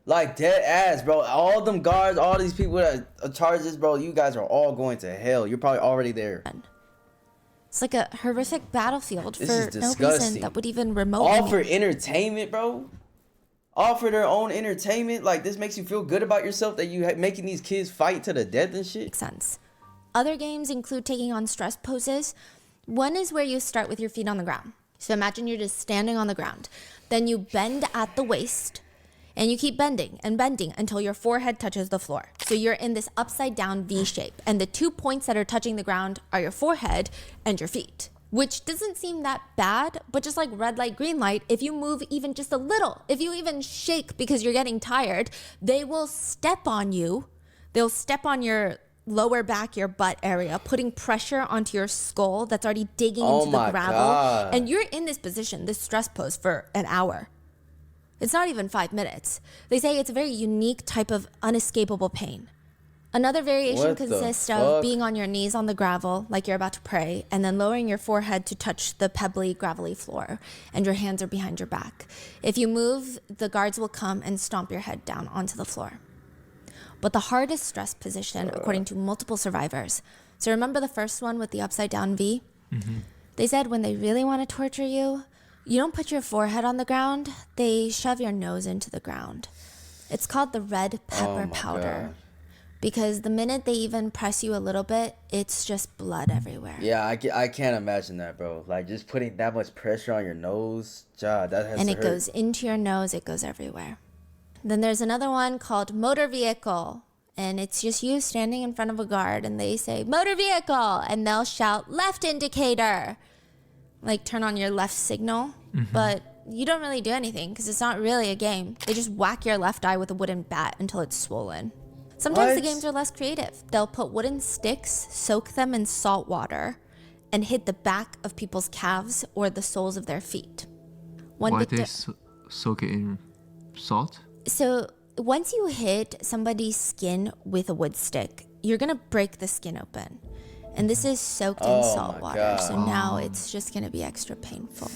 Like, dead ass, bro. All them guards, all these people that are charges, bro, you guys are all going to hell. You're probably already there. It's like a horrific battlefield This for is no reason disgusting. that would even remotely All for entertainment, bro. All for their own entertainment. Like, this makes you feel good about yourself that you making these kids fight to the death and shit. make sense. Other games include taking on stress poses. One is where you start with your feet on the ground. So imagine you're just standing on the ground. Then you bend at the waist and you keep bending and bending until your forehead touches the floor. So you're in this upside down V shape. And the 2 points that are touching the ground are your forehead and your feet. Which doesn't seem that bad, but just like red light, green light, if you move even just a little, if you even shake because you're getting tired, they will step on you. They'll step on your lower back, your butt area, putting pressure onto your skull that's already digging into the my gravel. God. And you're in this position, this stress pose, for an hour. It's not even 5 minutes. They say it's a very unique type of unescapable pain. Another variation What the consists of fuck? being on your knees on the gravel, like you're about to pray, and then lowering your forehead to touch the pebbly, gravelly floor, and your hands are behind your back. If you move, the guards will come and stomp your head down onto the floor. But the hardest stress position, according to multiple survivors, so remember the first one with the upside down V? Mm-hmm. They said when they really want to torture you, you don't put your forehead on the ground, they shove your nose into the ground. It's called the red pepper my powder. God. Because the minute they even press you a little bit, it's just blood everywhere. Yeah, I can't imagine that, bro. Like, just putting that much pressure on your nose, that has And to it hurt. goes into your nose, it goes everywhere. Then there's another one called motor vehicle. And it's just you standing in front of a guard and they say, motor vehicle. And they'll shout, left indicator. Like turn on your left signal. But you don't really do anything because it's not really a game. They just whack your left eye with a wooden bat until it's swollen. Sometimes the What? games are less creative. They'll put wooden sticks, soak them in salt water, and hit the back of people's calves or the soles of their feet. One Why victim- they soak it in salt? So once you hit somebody's skin with a wood stick, you're gonna break the skin open. And this is soaked in Oh salt my water. God. So now it's just gonna be extra painful.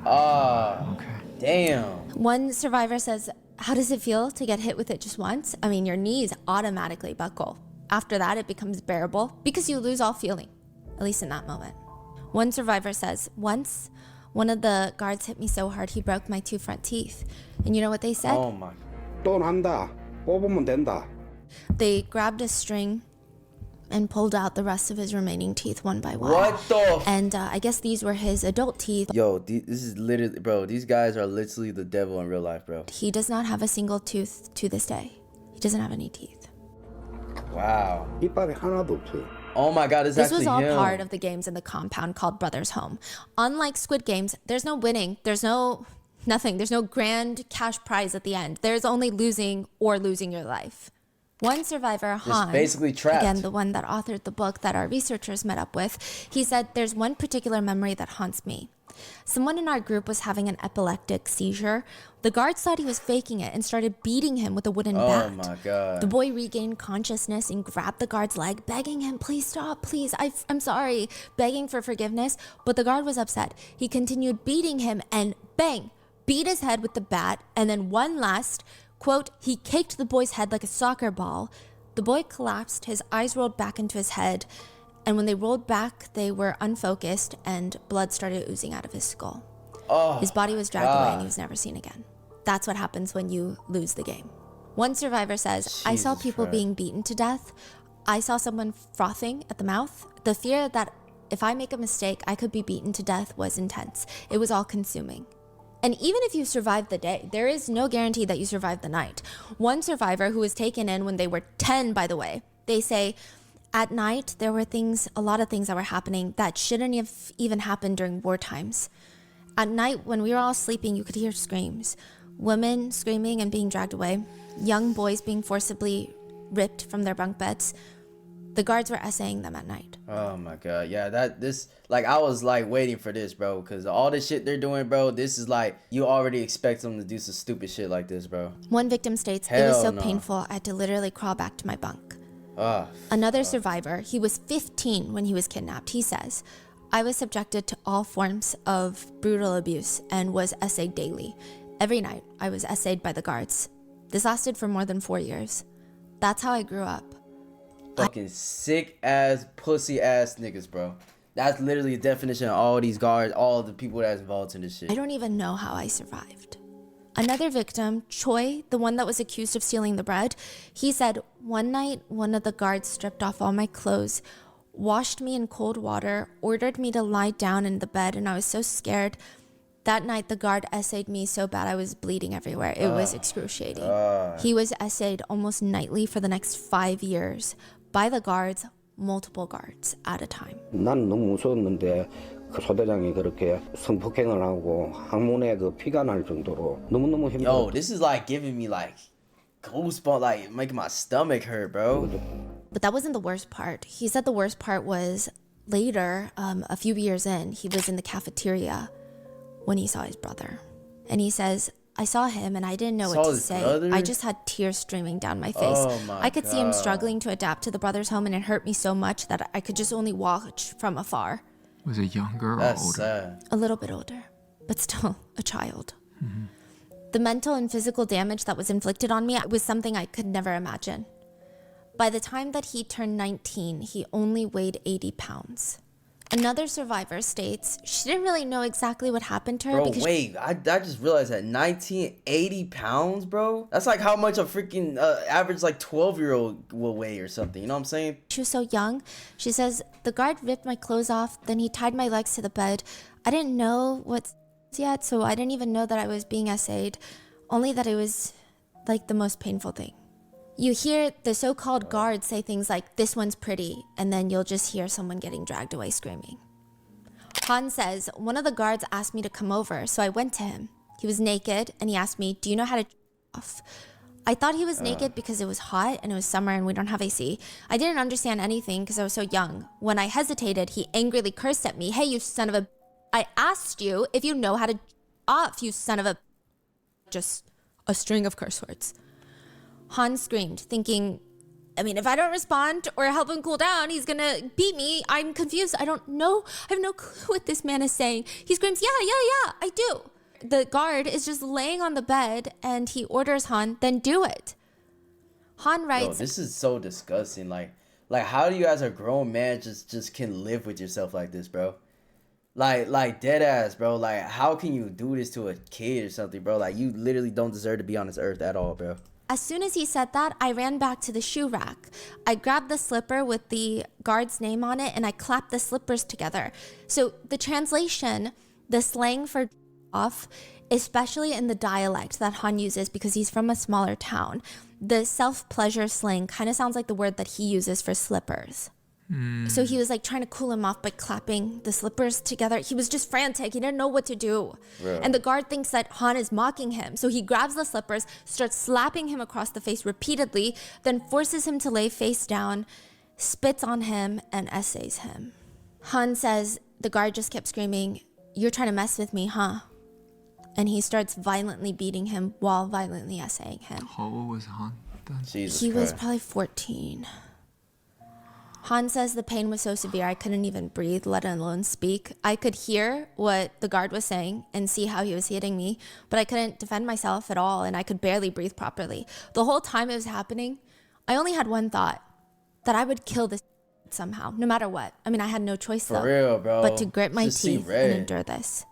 Okay. Damn. One survivor says, how does it feel to get hit with it just once? I mean, your knees automatically buckle. After that, it becomes bearable because you lose all feeling, at least in that moment. One survivor says, once one of the guards hit me so hard, he broke my 2 front teeth. And you know what they said? Oh my. 또 난다. 뽑으면 된다. They grabbed a string and pulled out the rest of his remaining teeth one by one. What the? And I guess these were his adult teeth. Yo, this is literally, bro. These guys are literally the devil in real life, bro. He does not have a single tooth to this day. He doesn't have any teeth. Wow. 이빨이 하나도 없어요. Oh my God, it's This actually was all him. part of the games in the compound called Brothers Home. Unlike Squid Games, there's no winning. There's no Nothing. There's no grand cash prize at the end. There's only losing or losing your life. One survivor, Han, basically trapped. again, the one that authored the book that our researchers met up with, he said, there's one particular memory that haunts me. Someone in our group was having an epileptic seizure. The guards thought he was faking it and started beating him with a wooden bat. Oh my God. The boy regained consciousness and grabbed the guard's leg, begging him, please stop, please, I'm sorry, begging for forgiveness. But the guard was upset. He continued beating him and bang, beat his head with the bat. And then one last, quote, he kicked the boy's head like a soccer ball. The boy collapsed, his eyes rolled back into his head. And when they rolled back, they were unfocused and blood started oozing out of his skull. Oh, his body was dragged away and he was never seen again. That's what happens when you lose the game. One survivor says, I saw people being beaten to death. I saw someone frothing at the mouth. The fear that if I make a mistake, I could be beaten to death was intense. It was all consuming. And even if you survive the day, there is no guarantee that you survive the night. One survivor who was taken in when they were 10, by the way, they say, at night, there were a lot of things that were happening that shouldn't have even happened during war times. At night, when we were all sleeping, you could hear screams. Women screaming and being dragged away. Young boys being forcibly ripped from their bunk beds. The guards were essaying them at night. Oh my God. Yeah, I was like waiting for this, bro, because all this shit they're doing, bro, this is like, you already expect them to do some stupid shit like this, bro. One victim states, it was so painful, I had to literally crawl back to my bunk. Another survivor, he was 15 when he was kidnapped. He says, I was subjected to all forms of brutal abuse and was essayed daily. Every night, I was essayed by the guards. This lasted for more than 4 years. That's how I grew up. Fucking sick ass, pussy ass niggas, bro. That's literally the definition of all these guards, all the people that's involved in this shit. I don't even know how I survived. Another victim, Choi, the one that was accused of stealing the bread, he said, one night, one of the guards stripped off all my clothes, washed me in cold water, ordered me to lie down in the bed, and I was so scared. That night, the guard essayed me so bad I was bleeding everywhere. It was excruciating. He was essayed almost nightly for the next 5 years by the guards, multiple guards at a time. 난 너무 무서웠는데 그 소대장이 그렇게 성폭행을 하고 항문에 그 피가 날 정도로 너무너무 힘들어. Yo, this is like giving me like goosebumps, like making my stomach hurt, bro. But that wasn't the worst part. He said the worst part was later, a few years in, he was in the cafeteria when he saw his brother. And he says, I saw him and I didn't know what to say. Brother? I just had tears streaming down my face. I could see him struggling to adapt to the brother's home, and it hurt me so much that I could just only watch from afar. Was it younger or That's older? sad. A little bit older, but still a child. The mental and physical damage that was inflicted on me was something I could never imagine. By the time that he turned 19, he only weighed 80 pounds. Another survivor states she didn't really know exactly what happened to her. Bro, because wait, I just realized that 80 pounds, bro? That's like how much a freaking average like 12-year-old will weigh or something, you know what I'm saying? she was so young. She says, the guard ripped my clothes off, then he tied my legs to the bed. I didn't know what yet, so I didn't even know that I was being essayed, only that it was like the most painful thing. You hear the so-called guards say things like, this one's pretty, and then you'll just hear someone getting dragged away screaming. Han says, one of the guards asked me to come over, so I went to him. He was naked, and he asked me, do you know how to off? I thought he was naked because it was hot and it was summer and we don't have AC. I didn't understand anything because I was so young. When I hesitated, he angrily cursed at me. Hey, you son of a... I asked you if you know how to off, you son of a... Just a string of curse words. Han screamed, thinking, I mean, if I don't respond or help him cool down, he's gonna beat me. I'm confused. I don't know. I have no clue what this man is saying. He screams, yeah, I do. The guard is just laying on the bed and he orders Han, then do it. Han writes, Yo, this is so disgusting. Like how do you as a grown man just can live with yourself like this, bro? Like dead ass, bro. Like, how can you do this to a kid or something, bro? Like, you literally don't deserve to be on this earth at all, bro. as soon as he said that, I ran back to the shoe rack. I grabbed the slipper with the guard's name on it and I clapped the slippers together. So the translation, the slang for off, especially in the dialect that Han uses because he's from a smaller town, the self-pleasure slang kind of sounds like the word that he uses for slippers. So he was like trying to cool him off by clapping the slippers together. He was just frantic. He didn't know what to do. Bro. And the guard thinks that Han is mocking him. So he grabs the slippers, starts slapping him across the face repeatedly, then forces him to lay face down, spits on him, and essays him. Han says the guard just kept screaming, "You're trying to mess with me, huh?" And he starts violently beating him while violently essaying him. How old was Han then? Jesus He was Christ. probably 14. Han says the pain was so severe I couldn't even breathe, let alone speak. I could hear what the guard was saying and see how he was hitting me, but I couldn't defend myself at all, and I could barely breathe properly. The whole time it was happening, I only had one thought, that I would kill this somehow, no matter what. I mean, I had no choice though. For real, bro. But to grit my Just see teeth red. and endure this.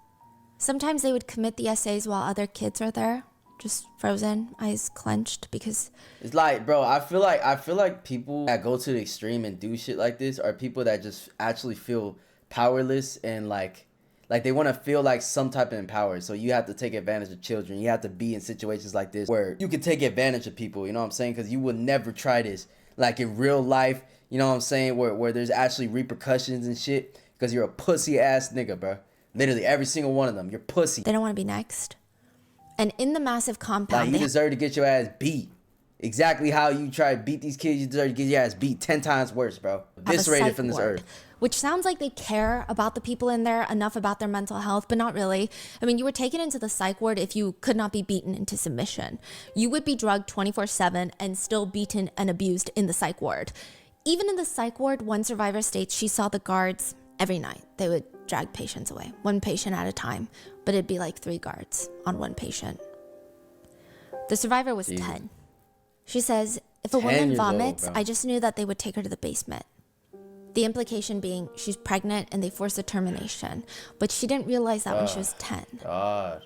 Sometimes they would commit the essays while other kids are there, just frozen, eyes clenched, because It's like, bro, I feel like people that go to the extreme and do shit like this are people that just actually feel powerless and like they want to feel like some type of empowered. So you have to take advantage of children. You have to be in situations like this where you can take advantage of people, you know what I'm saying? Because you will never try this like in real life, you know what I'm saying, where there's actually repercussions and shit, because you're a pussy ass nigga, bro. Literally every single one of them, you're pussy. they don't want to be next. And in the massive compound, Like, you deserve to get your ass beat. Exactly how you try to beat these kids, you deserve to get your ass beat 10 times worse, bro. have a Eviscerated psych from this ward, earth. which sounds like they care about the people in there enough about their mental health, but not really. I mean, you were taken into the psych ward if you could not be beaten into submission. You would be drugged 24/7 and still beaten and abused in the psych ward. Even in the psych ward, one survivor states she saw the guards every night. They would drag patients away, one patient at a time, but it'd be like 3 guards on one patient. The survivor was 10. She says, if a 10 woman years old, vomits, bro. I just knew that they would take her to the basement. The implication being she's pregnant and they forced a termination. But she didn't realize that when she was 10. God.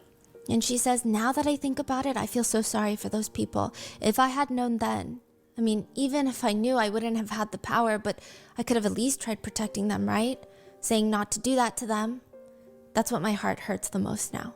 And she says, now that I think about it, I feel so sorry for those people. If I had known then, I mean, even if I knew, I wouldn't have had the power, but I could have at least tried protecting them, right? Saying not to do that to them. That's what my heart hurts the most now.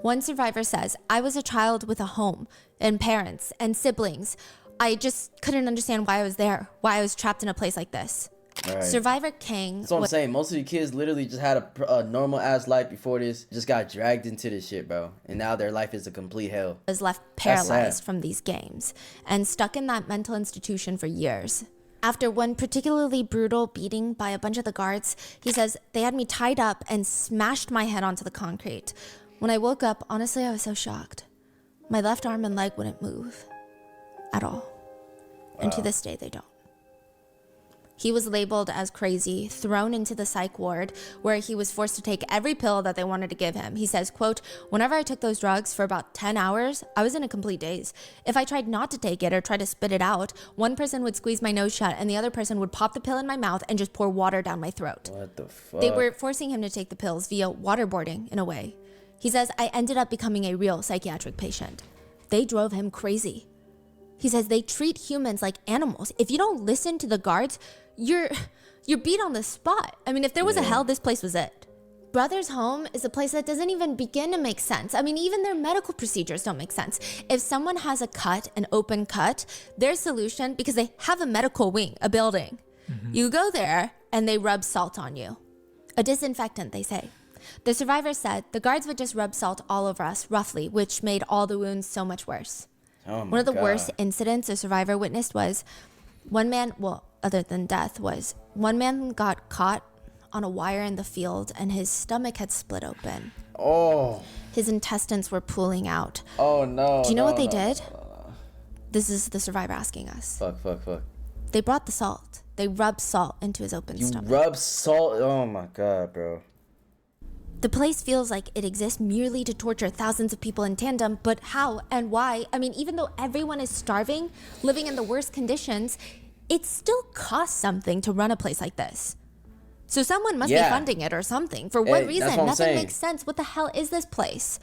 One survivor says, I was a child with a home and parents and siblings. I just couldn't understand why I was there, why I was trapped in a place like this. Right. Survivor King That's what I'm saying. Most of the kids literally just had a normal ass life before this, just got dragged into this shit, bro. And now their life is a complete hell. was left That's sad. paralyzed from these games and stuck in that mental institution for years. After one particularly brutal beating by a bunch of the guards, he says, they had me tied up and smashed my head onto the concrete. When I woke up, honestly, I was so shocked. My left arm and leg wouldn't move at all. And to this day, they don't. He was labeled as crazy, thrown into the psych ward, where he was forced to take every pill that they wanted to give him. He says, quote, whenever I took those drugs for about 10 hours, I was in a complete daze. If I tried not to take it or try to spit it out, one person would squeeze my nose shut and the other person would pop the pill in my mouth and just pour water down my throat. What the fuck? They were forcing him to take the pills via waterboarding in a way. He says, I ended up becoming a real psychiatric patient. They drove him crazy. He says they treat humans like animals. If you don't listen to the guards, you're beat on the spot. I mean, if there was a hell, this place was it. Brother's home is a place that doesn't even begin to make sense. I mean, even their medical procedures don't make sense. If someone has a cut, an open cut, their solution, because they have a medical wing, a building, you go there and they rub salt on you. A disinfectant, they say. The survivor said the guards would just rub salt all over us, roughly, which made all the wounds so much worse. Oh my One of the God. worst incidents a survivor witnessed was one man, well, other than death, was one man got caught on a wire in the field and his stomach had split open. Oh. His intestines were pooling out. Oh no. Do you know no, what they no, did? no. This is the survivor asking us. Fuck. They brought the salt. They rubbed salt into his open You stomach. rub salt. Oh my God, bro. The place feels like it exists merely to torture thousands of people in tandem, but how and why? I mean, even though everyone is starving, living in the worst conditions, it still costs something to run a place like this. So someone must be funding it or something. For what Hey, reason? that's what I'm Nothing saying. makes sense. What the hell is this place?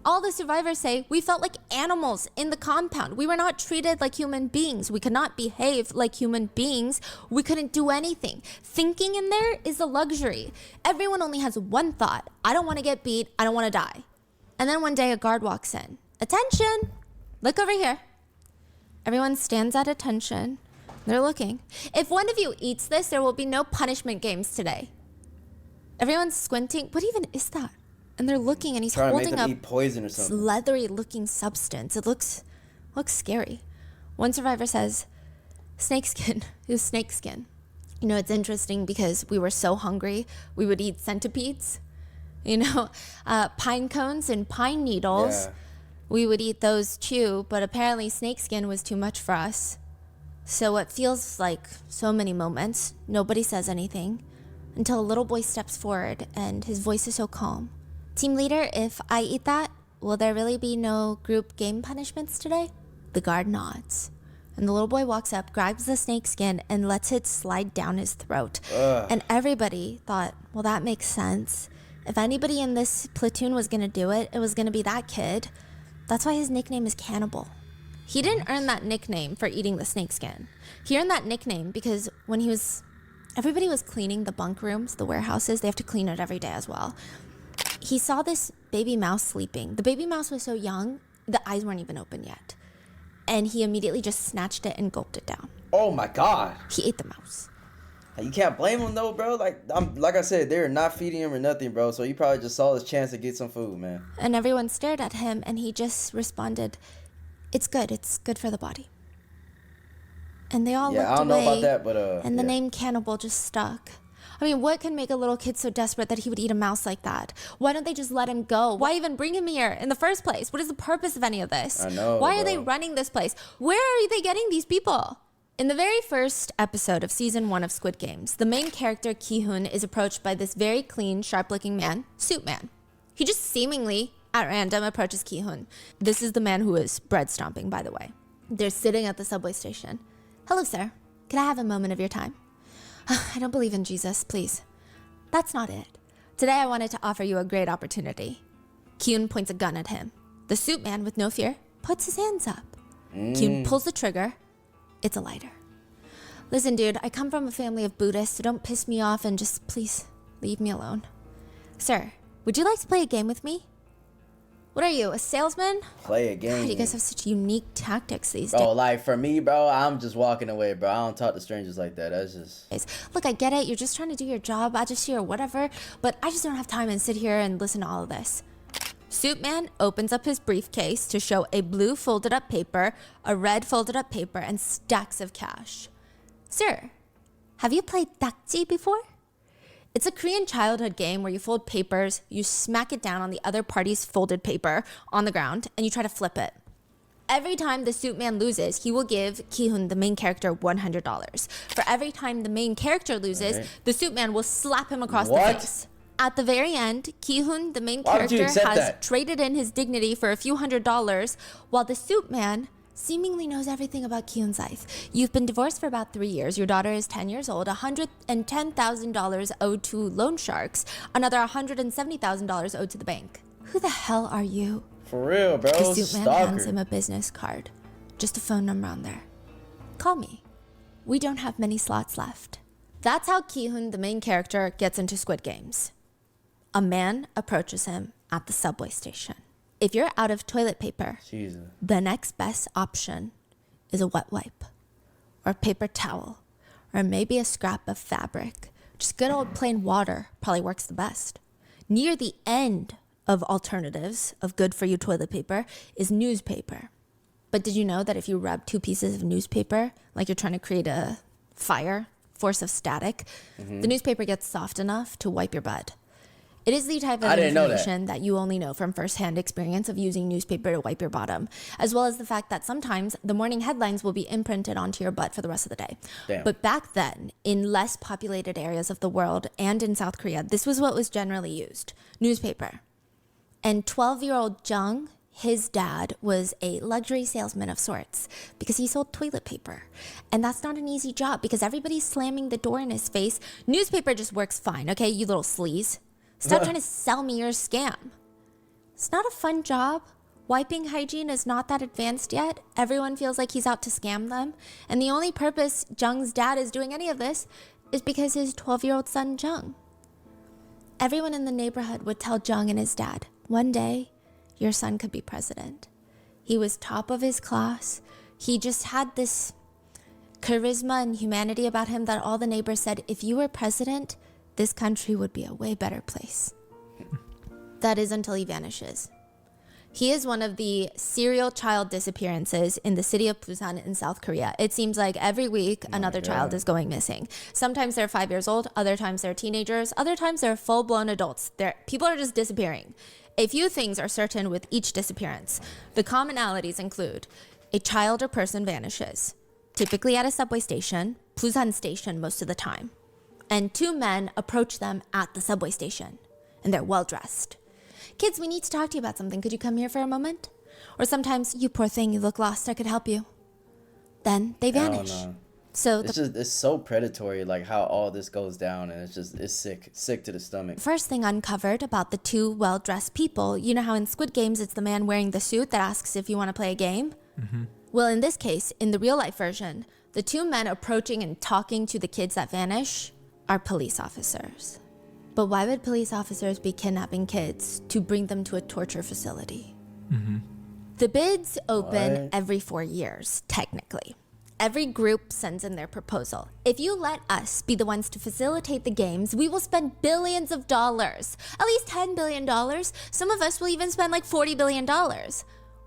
All the survivors say we felt like animals in the compound. We were not treated like human beings. We could not behave like human beings. We couldn't do anything. Thinking in there is a luxury. Everyone only has one thought. I don't want to get beat. I don't want to die. And then one day a guard walks in. Attention! Look over here. Everyone stands at attention. They're looking. If one of you eats this, there will be no punishment games today. Everyone's squinting. What even is that? And they're looking, and he's Trying to make holding them up eat poison or this something. leathery-looking substance. It looks scary. One survivor says, snakeskin. It was snakeskin. You know, it's interesting because we were so hungry, we would eat centipedes. You know, pine cones and pine needles. Yeah. We would eat those too, but apparently snakeskin was too much for us. So it feels like so many moments, nobody says anything until a little boy steps forward and his voice is so calm. Team leader, if I eat that, will there really be no group game punishments today? The guard nods. And the little boy walks up, grabs the snakeskin, and lets it slide down his throat. And everybody thought, well, that makes sense. If anybody in this platoon was going to do it, it was going to be that kid. That's why his nickname is Cannibal. He didn't earn that nickname for eating the snakeskin. He earned that nickname because when everybody was cleaning the bunk rooms, the warehouses, they have to clean it every day as well. He saw this baby mouse sleeping. The baby mouse was so young, the eyes weren't even open yet. And he immediately just snatched it and gulped it down. Oh my God. He ate the mouse. You can't blame him though, bro. Like I said, they're not feeding him or nothing, bro. So he probably just saw his chance to get some food, man. And everyone stared at him, and he just responded, it's good for the body. And they all looked away. I don't know about that, but and the name Cannibal just stuck. I mean, what can make a little kid so desperate that he would eat a mouse like that? Why don't they just let him go? Why even bring him here in the first place? What is the purpose of any of this? I know. Why are they running this place? Where are they getting these people? In the very first episode of season 1 of Squid Games, the main character, Ki-hoon, is approached by this very clean, sharp-looking man, Suit Man. He just seemingly, at random, approaches Ki-hoon. This is the man who is bread stomping, by the way. They're sitting at the subway station. Hello, sir. Can I have a moment of your time? I don't believe in Jesus, please. That's not it. Today I wanted to offer you a great opportunity. Ki-hoon points a gun at him. The Suit Man, with no fear, puts his hands up. Ki-hoon pulls the trigger. It's a lighter. Listen, dude, I come from a family of Buddhists, so don't piss me off and just please leave me alone. Sir, would you like to play a game with me? What are you, a salesman? Play a game. God, you guys have such unique tactics these days. Oh, like for me, bro, I'm just walking away, bro. I don't talk to strangers like that. That's just... Look, I get it. You're just trying to do your job, Ajashi or whatever, but I just don't have time and sit here and listen to all of this. Suit Man opens up his briefcase to show a blue folded up paper, a red folded up paper, and stacks of cash. Sir, have you played takji before? It's a Korean childhood game where you fold papers, you smack it down on the other party's folded paper on the ground, and you try to flip it. Every time the Suit Man loses, he will give Ki-hoon, the main character, $100. For every time the main character loses, the Suit Man will slap him across the face. At the very end, Ki-hoon, the main character, has traded in his dignity for a few $100s, while the Suit Man seemingly knows everything about Ki-hoon's life. You've been divorced for about 3 years. Your daughter is 10 years old. $110,000 owed to loan sharks. Another $170,000 owed to the bank. Who the hell are you? For real, bro. The Suit Man hands him a business card. Just a phone number on there. Call me. We don't have many slots left. That's how Ki-hoon, the main character, gets into Squid Games. A man approaches him at the subway station. If you're out of toilet paper, the next best option is a wet wipe or a paper towel or maybe a scrap of fabric. Just good old plain water probably works the best. Near the end of alternatives of good for you toilet paper is newspaper. But did you know that if you rub 2 pieces of newspaper, like you're trying to create a fire, force of static, the newspaper gets soft enough to wipe your butt? It is the type of information that you only know from firsthand experience of using newspaper to wipe your bottom, as well as the fact that sometimes the morning headlines will be imprinted onto your butt for the rest of the day. Damn. But back then, in less populated areas of the world and in South Korea, this was what was generally used, newspaper. And 12-year-old Jung, his dad, was a luxury salesman of sorts because he sold toilet paper. And that's not an easy job because everybody's slamming the door in his face. Newspaper just works fine, okay, you little sleaze. Stop trying to sell me your scam. It's not a fun job. Wiping hygiene is not that advanced yet. Everyone feels like he's out to scam them. And the only purpose Jung's dad is doing any of this is because his 12-year-old son, Jung. Everyone in the neighborhood would tell Jung and his dad, one day, your son could be president. He was top of his class. He just had this charisma and humanity about him that all the neighbors said, if you were president, this country would be a way better place. That is until he vanishes. He is one of the serial child disappearances in the city of Busan in South Korea. It seems like every week another child is going missing. Sometimes they're 5 years old, other times they're teenagers, other times they're full-blown adults. People are just disappearing. A few things are certain with each disappearance. The commonalities include a child or person vanishes, typically at a subway station, Busan station most of the time, and 2 men approach them at the subway station, and they're well-dressed. Kids, we need to talk to you about something. Could you come here for a moment? Or sometimes, you poor thing, you look lost, I could help you. Then they vanish. So it's so predatory, like how all this goes down, and it's sick to the stomach. First thing uncovered about the 2 well-dressed people, you know how in Squid Games it's the man wearing the suit that asks if you want to play a game? Mm-hmm. Well, in this case, in the real life version, the 2 men approaching and talking to the kids that vanish are police officers. But why would police officers be kidnapping kids to bring them to a torture facility? Mm-hmm. The bids open every 4 years, technically. Every group sends in their proposal. If you let us be the ones to facilitate the games, we will spend billions of dollars. At least $10 billion. Some of us will even spend like $40 billion.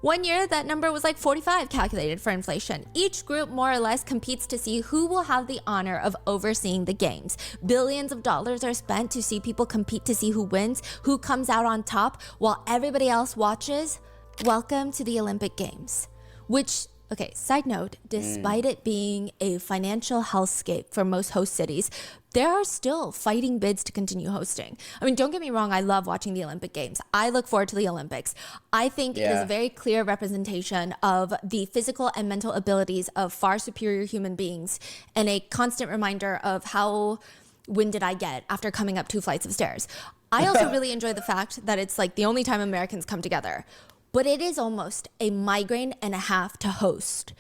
One year, that number was like 45 calculated for inflation. Each group more or less competes to see who will have the honor of overseeing the games. Billions of dollars are spent to see people compete to see who wins, who comes out on top, while everybody else watches. Welcome to the Olympic Games. Which, okay, side note, despite it being a financial hellscape for most host cities, there are still fighting bids to continue hosting. I mean, don't get me wrong, I love watching the Olympic Games. I look forward to the Olympics. I think it is a very clear representation of the physical and mental abilities of far superior human beings, and a constant reminder of how winded I get after coming up 2 flights of stairs. I also really enjoy the fact that it's like the only time Americans come together. But it is almost a migraine and a half to host.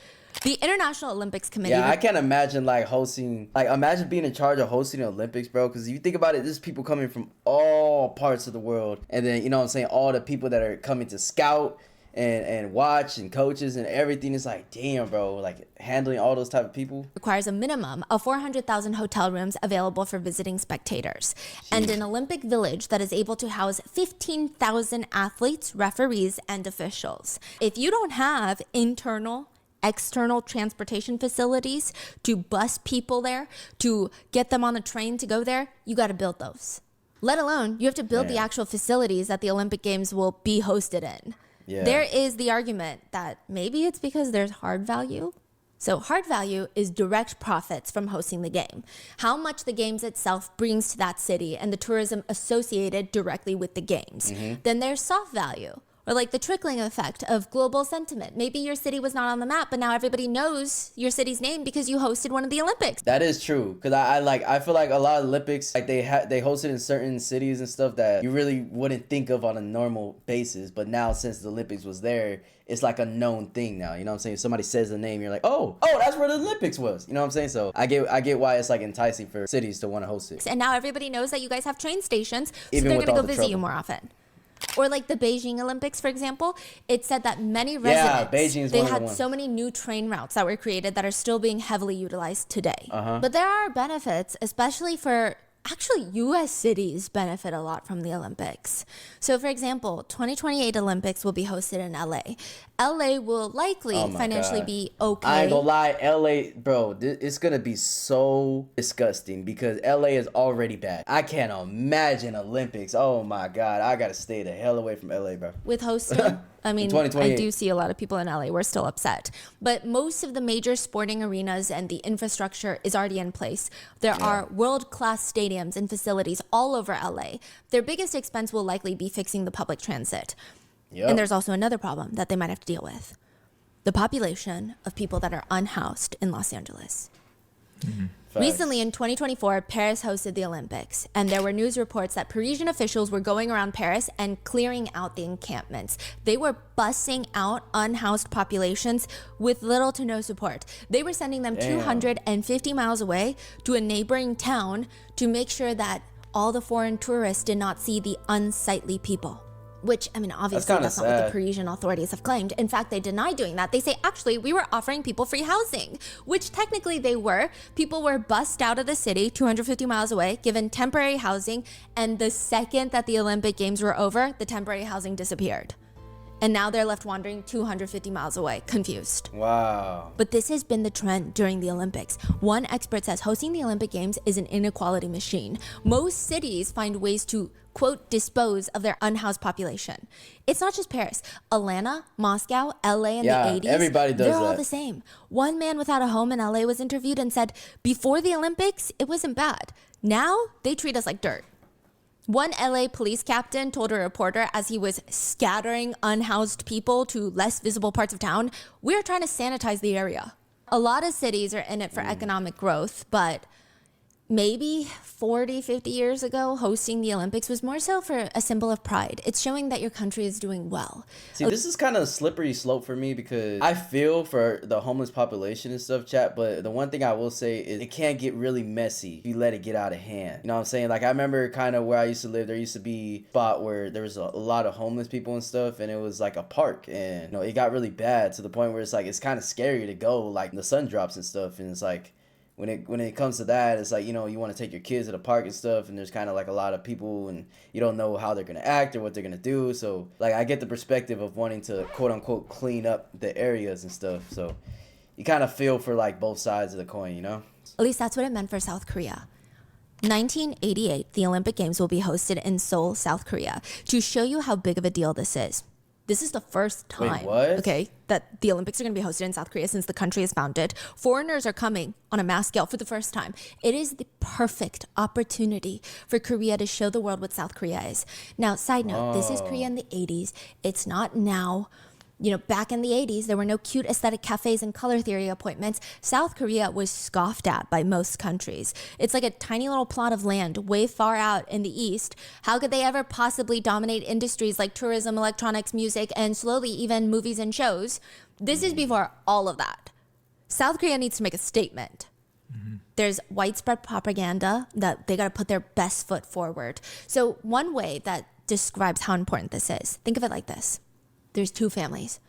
The International Olympics Committee. Yeah, I can't imagine like hosting, like imagine being in charge of hosting the Olympics, bro. Because if you think about it, there's people coming from all parts of the world. And then, you know what I'm saying, all the people that are coming to scout and watch and coaches and everything. It's like, damn, bro, like handling all those type of people. Requires a minimum of 400,000 hotel rooms available for visiting spectators. Jeez. And an Olympic village that is able to house 15,000 athletes, referees, and officials. If you don't have external transportation facilities to bus people there, to get them on the train to go there, you got to build those. Let alone, you have to build the actual facilities that the Olympic Games will be hosted in. Yeah. There is the argument that maybe it's because there's hard value. So hard value is direct profits from hosting the game. How much the games itself brings to that city and the tourism associated directly with the games. Mm-hmm. Then there's soft value, or like the trickling effect of global sentiment. Maybe your city was not on the map, but now everybody knows your city's name because you hosted one of the Olympics. That is true, because I feel like a lot of Olympics, like they hosted in certain cities and stuff that you really wouldn't think of on a normal basis. But now since the Olympics was there, it's like a known thing now. You know what I'm saying? If somebody says the name, you're like, oh, that's where the Olympics was. You know what I'm saying? So I get why it's like enticing for cities to want to host it. And now everybody knows that you guys have train stations, so they're gonna go visit you more often. Or like the Beijing Olympics, for example, it said that many residents, they had so many new train routes that were created that are still being heavily utilized today. But there are benefits, especially for actually U.S. cities benefit a lot from the Olympics. So for example, 2028 Olympics will be hosted in LA. LA will likely financially be okay. I ain't gonna lie, LA, bro, it's gonna be so disgusting because LA is already bad. I can't imagine Olympics. Oh my God, I gotta stay the hell away from LA, bro. With hosting, I mean, I do see a lot of people in LA. We're still upset. But most of the major sporting arenas and the infrastructure is already in place. There are world-class stadiums and facilities all over LA. Their biggest expense will likely be fixing the public transit. And there's also another problem that they might have to deal with. The population of people that are unhoused in Los Angeles. Mm-hmm. Recently in 2024, Paris hosted the Olympics, and there were news reports that Parisian officials were going around Paris and clearing out the encampments. They were bussing out unhoused populations with little to no support. They were sending them 250 miles away to a neighboring town to make sure that all the foreign tourists did not see the unsightly people. Which, I mean, obviously kinda that's not what the sad. Parisian authorities have claimed. In fact, they deny doing that. They say, actually, we were offering people free housing, which technically they were. People were bussed out of the city, 250 miles away, given temporary housing, and the second that the Olympic Games were over, the temporary housing disappeared. And now they're left wandering 250 miles away, confused. Wow. But this has been the trend during the Olympics. One expert says hosting the Olympic Games is an inequality machine. Most cities find ways to, quote, dispose of their unhoused population. It's not just Paris. Atlanta, Moscow, LA in the 80s, everybody does they're all that. the same. One man without a home in LA was interviewed and said, before the Olympics, it wasn't bad. Now, they treat us like dirt. One LA police captain told a reporter as he was scattering unhoused people to less visible parts of town, "We're trying to sanitize the area." A lot of cities are in it for economic growth, but maybe 40, 50 years ago, hosting the Olympics was more so for a symbol of pride. It's showing that your country is doing well. See, this is kind of a slippery slope for me because I feel for the homeless population and stuff, chat, but the one thing I will say is it can get really messy if you let it get out of hand. You know what I'm saying? Like, I remember kind of where I used to live, there used to be a spot where there was a lot of homeless people and stuff, and it was like a park, and, you know, it got really bad to the point where it's like, it's kind of scary to go, like, the sun drops and stuff, and it's like, when it comes to that, it's like, you know, you want to take your kids to the park and stuff, and there's kind of like a lot of people, and you don't know how they're going to act or what they're going to do. So, like, I get the perspective of wanting to, quote unquote, clean up the areas and stuff. So, you kind of feel for, like, both sides of the coin, you know? At least that's what it meant for South Korea. 1988, the Olympic Games will be hosted in Seoul, South Korea. To show you how big of a deal this is the first time, what? okay, that the Olympics are going to be hosted in South Korea since the country is founded. Foreigners are coming on a mass scale for the first time. It is the perfect opportunity for Korea to show the world what South Korea is. Now, side note, this is Korea in the 80s. It's not now. You know, back in the 80s, there were no cute aesthetic cafes and color theory appointments. South Korea was scoffed at by most countries. It's like a tiny little plot of land way far out in the east. How could they ever possibly dominate industries like tourism, electronics, music, and slowly even movies and shows? This is before all of that. South Korea needs to make a statement. There's widespread propaganda that they got to put their best foot forward. So one way that describes how important this is, think of it like this. There's two families,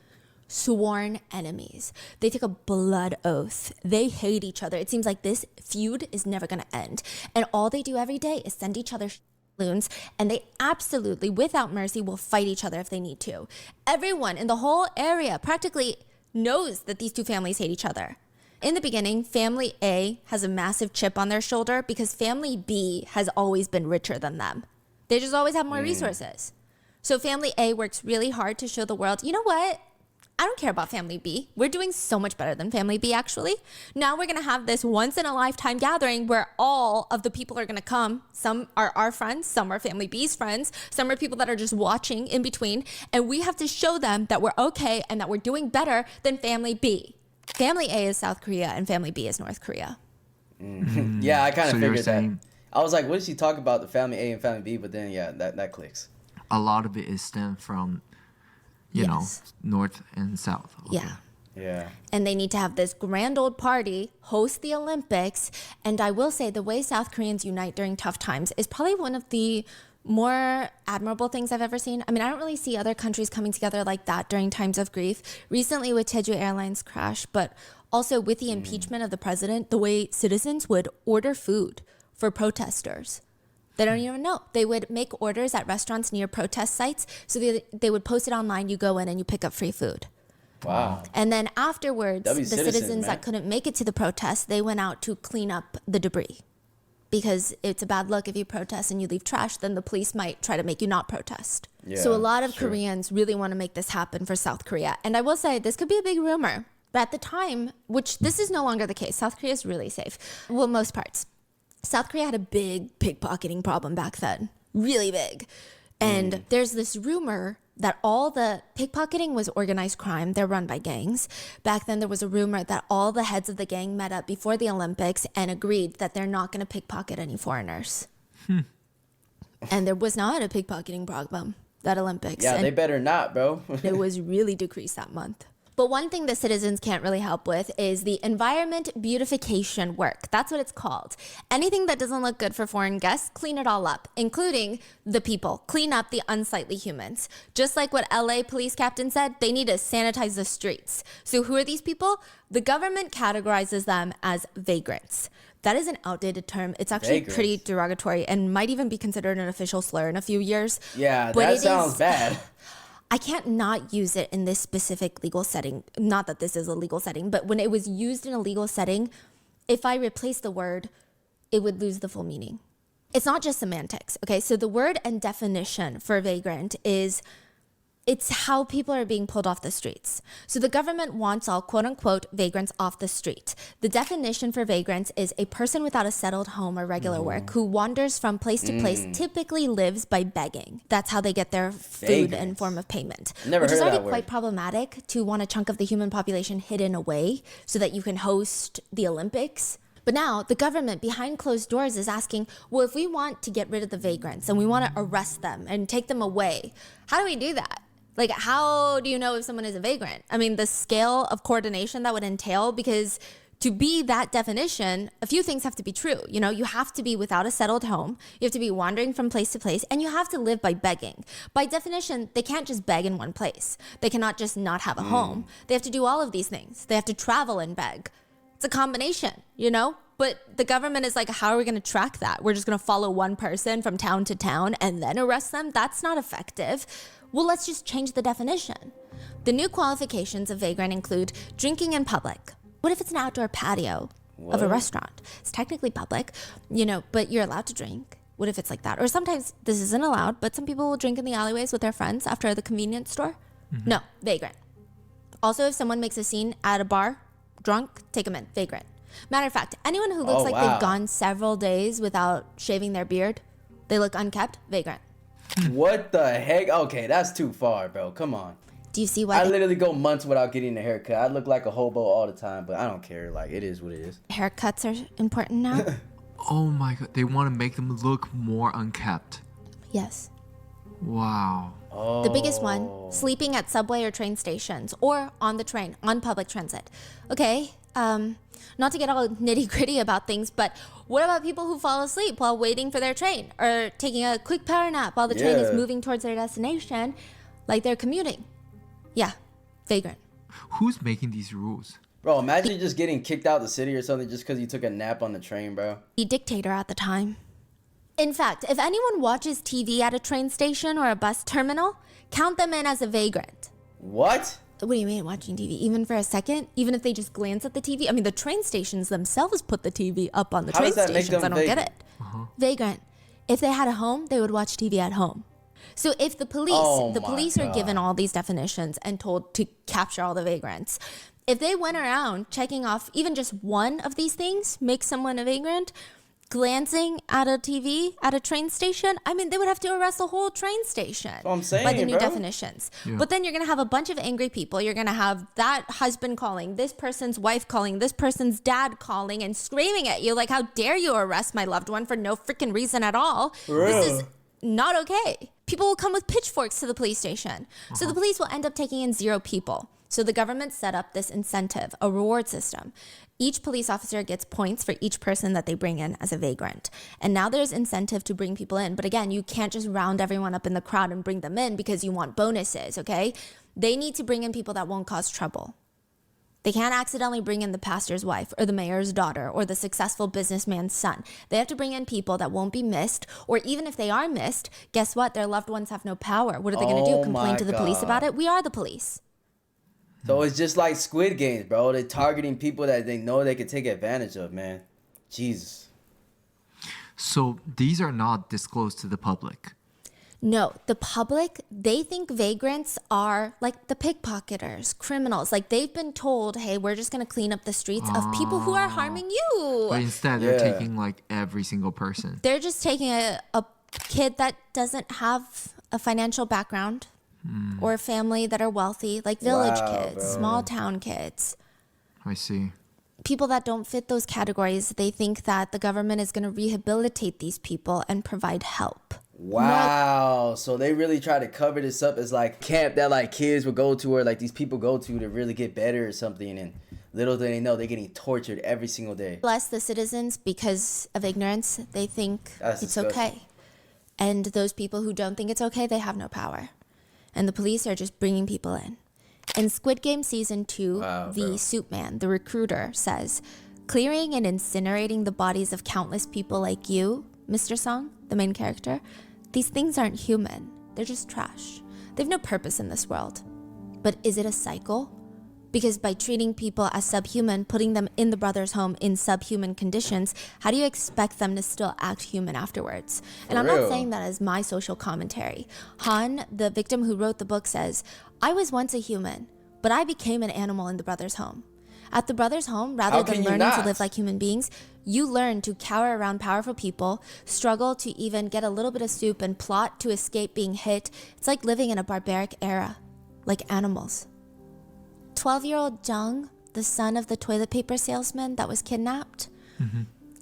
sworn enemies. They take a blood oath. They hate each other. It seems like this feud is never going to end. And all they do every day is send each other balloons, and they absolutely, without mercy, will fight each other if they need to. Everyone in the whole area practically knows that these two families hate each other. In the beginning, Family A has a massive chip on their shoulder because Family B has always been richer than them. They just always have more resources. So Family A works really hard to show the world, you know what? I don't care about Family B. We're doing so much better than Family B, actually. Now we're going to have this once-in-a-lifetime gathering where all of the people are going to come. Some are our friends, some are Family B's friends, some are people that are just watching in between, and we have to show them that we're okay and that we're doing better than Family B. Family A is South Korea and Family B is North Korea. Yeah, I kind of So you're figured that. saying- I was like, what did she talk about, the Family A and Family B? But then, yeah, that clicks. A lot of it is stemmed from, you know, Yes. North and South. Okay. Yeah. Yeah. And they need to have this grand old party, host the Olympics. And I will say the way South Koreans unite during tough times is probably one of the more admirable things I've ever seen. I mean, I don't really see other countries coming together like that during times of grief. Recently with Jeju Airlines crash, but also with the impeachment of the president, the way citizens would order food for protesters. They don't even know. They would make orders at restaurants near protest sites. So they would post it online. You go in and you pick up free food. Wow. And then afterwards, That'd be the citizens, citizens man. that couldn't make it to the protest, they went out to clean up the debris. Because it's a bad look if you protest and you leave trash, then the police might try to make you not protest. So a lot of Koreans really want to make this happen for South Korea. And I will say, this could be a big rumor. But at the time, which this is no longer the case, South Korea is really safe. Well, most parts. South Korea had a big pickpocketing problem back then. Really big. And there's this rumor that all the pickpocketing was organized crime. They're run by gangs. Back then, there was a rumor that all the heads of the gang met up before the Olympics and agreed that they're not going to pickpocket any foreigners. And there was not a pickpocketing problem that Olympics. Yeah, and they better not, bro. it was really decreased that month. But one thing the citizens can't really help with is the environment beautification work. That's what it's called. Anything that doesn't look good for foreign guests, clean it all up, including the people. Clean up the unsightly humans. Just like what LA police captain said, they need to sanitize the streets. So who are these people? The government categorizes them as vagrants. That is an outdated term. It's actually pretty derogatory and might even be considered an official slur in a few years. Yeah, but that sounds bad. I can't not use it in this specific legal setting. Not that this is a legal setting, but when it was used in a legal setting, if I replace the word, it would lose the full meaning. It's not just semantics, okay? So the word and definition for vagrant is, it's how people are being pulled off the streets. So the government wants all quote unquote vagrants off the street. The definition for vagrants is a person without a settled home or regular work who wanders from place to place, typically lives by begging. That's how they get their food and form of payment. Which is already quite problematic to want a chunk of the human population hidden away so that you can host the Olympics. But now the government behind closed doors is asking, well, if we want to get rid of the vagrants and we want to arrest them and take them away, how do we do that? Like, how do you know if someone is a vagrant? I mean, the scale of coordination that would entail, because to be that definition, a few things have to be true. You know, you have to be without a settled home. You have to be wandering from place to place, and you have to live by begging. By definition, they can't just beg in one place. They cannot just not have a home. They have to do all of these things. They have to travel and beg. It's a combination, you know? But the government is like, how are we going to track that? We're just going to follow one person from town to town and then arrest them? That's not effective. Well, let's just change the definition. The new qualifications of vagrant include drinking in public. What if it's an outdoor patio of a restaurant? It's technically public, you know, but you're allowed to drink. What if it's like that? Or sometimes this isn't allowed, but some people will drink in the alleyways with their friends after the convenience store. No, vagrant. Also, if someone makes a scene at a bar, drunk, take them in, vagrant. Matter of fact, anyone who looks they've gone several days without shaving their beard, they look unkept, vagrant. What the heck? Okay, that's too far, bro. Come on. Do you see why? I literally go months without getting a haircut. I look like a hobo all the time, but I don't care. Like, it is what it is. Haircuts are important now? Oh my god, they want to make them look more unkept. Yes. Wow. Oh. The biggest one, sleeping at subway or train stations or on the train, on public transit. Okay, not to get all nitty gritty about things, but what about people who fall asleep while waiting for their train or taking a quick power nap while the train is moving towards their destination, like they're commuting? Yeah, vagrant. Who's making these rules? Bro, imagine just getting kicked out the city or something just because you took a nap on the train, bro. The dictator at the time. In fact, if anyone watches TV at a train station or a bus terminal, count them in as a vagrant. What? What do you mean watching TV? Even for a second? Even if they just glance at the TV? I mean, the train stations themselves put the TV up on the train stations. I don't get it. Vagrant. If they had a home, they would watch TV at home. So if the police are given all these definitions and told to capture all the vagrants, if they went around checking off even just one of these things, make someone a vagrant, glancing at a TV at a train station, I mean, they would have to arrest the whole train station. That's what I'm saying, by the new bro. definitions. Yeah. But then you're going to have a bunch of angry people. You're going to have that husband calling, this person's wife calling, this person's dad calling and screaming at you like, how dare you arrest my loved one for no freaking reason at all? This is not okay. People will come with pitchforks to the police station. So the police will end up taking in 0 people. So the government set up this incentive, a reward system. Each police officer gets points for each person that they bring in as a vagrant. And now there's incentive to bring people in. But again, you can't just round everyone up in the crowd and bring them in because you want bonuses, okay? They need to bring in people that won't cause trouble. They can't accidentally bring in the pastor's wife or the mayor's daughter or the successful businessman's son. They have to bring in people that won't be missed, or even if they are missed, guess what? Their loved ones have no power. What are they going to do? Complain to the police about it? We are the police. So it's just like Squid Games, bro. They're targeting people that they know they can take advantage of, man. Jesus. So these are not disclosed to the public. No, the public, they think vagrants are like the pickpocketers, criminals. Like they've been told, hey, we're just going to clean up the streets of people who are harming you. But instead, they're taking like every single person. They're just taking a kid that doesn't have a financial background or a family that are wealthy, like village kids, small town kids. I see. People that don't fit those categories, they think that the government is going to rehabilitate these people and provide help. Wow. So they really try to cover this up as like camp that like kids would go to or like these people go to really get better or something. And little do they know they're getting tortured every single day. Bless the citizens because of ignorance. They think That's it's disgusting. okay. And those people who don't think it's okay, they have no power. And the police are just bringing people in. In Squid Game Season 2, the suit man, the recruiter, says, clearing and incinerating the bodies of countless people like you, Mr. Song, the main character, these things aren't human. They're just trash. They have no purpose in this world. But is it a cycle? Because by treating people as subhuman, putting them in the brother's home in subhuman conditions, how do you expect them to still act human afterwards? And I'm not saying that as my social commentary. Han, the victim who wrote the book, says, I was once a human, but I became an animal in the brother's home. At the brother's home, rather than learning to live like human beings, you learn to cower around powerful people, struggle to even get a little bit of soup, and plot to escape being hit. It's like living in a barbaric era, like animals. 12-year-old Jung, the son of the toilet paper salesman that was kidnapped,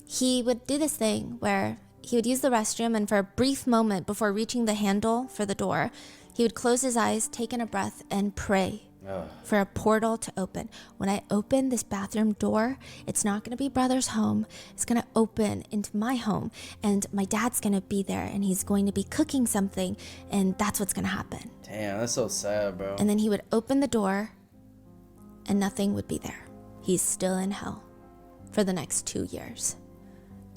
he would do this thing where he would use the restroom, and for a brief moment before reaching the handle for the door, he would close his eyes, take in a breath, and pray for a portal to open. When I open this bathroom door, it's not going to be brother's home. It's going to open into my home, and my dad's going to be there, and he's going to be cooking something, and that's what's going to happen. Damn, that's so sad, bro. And then he would open the door, and nothing would be there. He's still in hell for the next 2 years.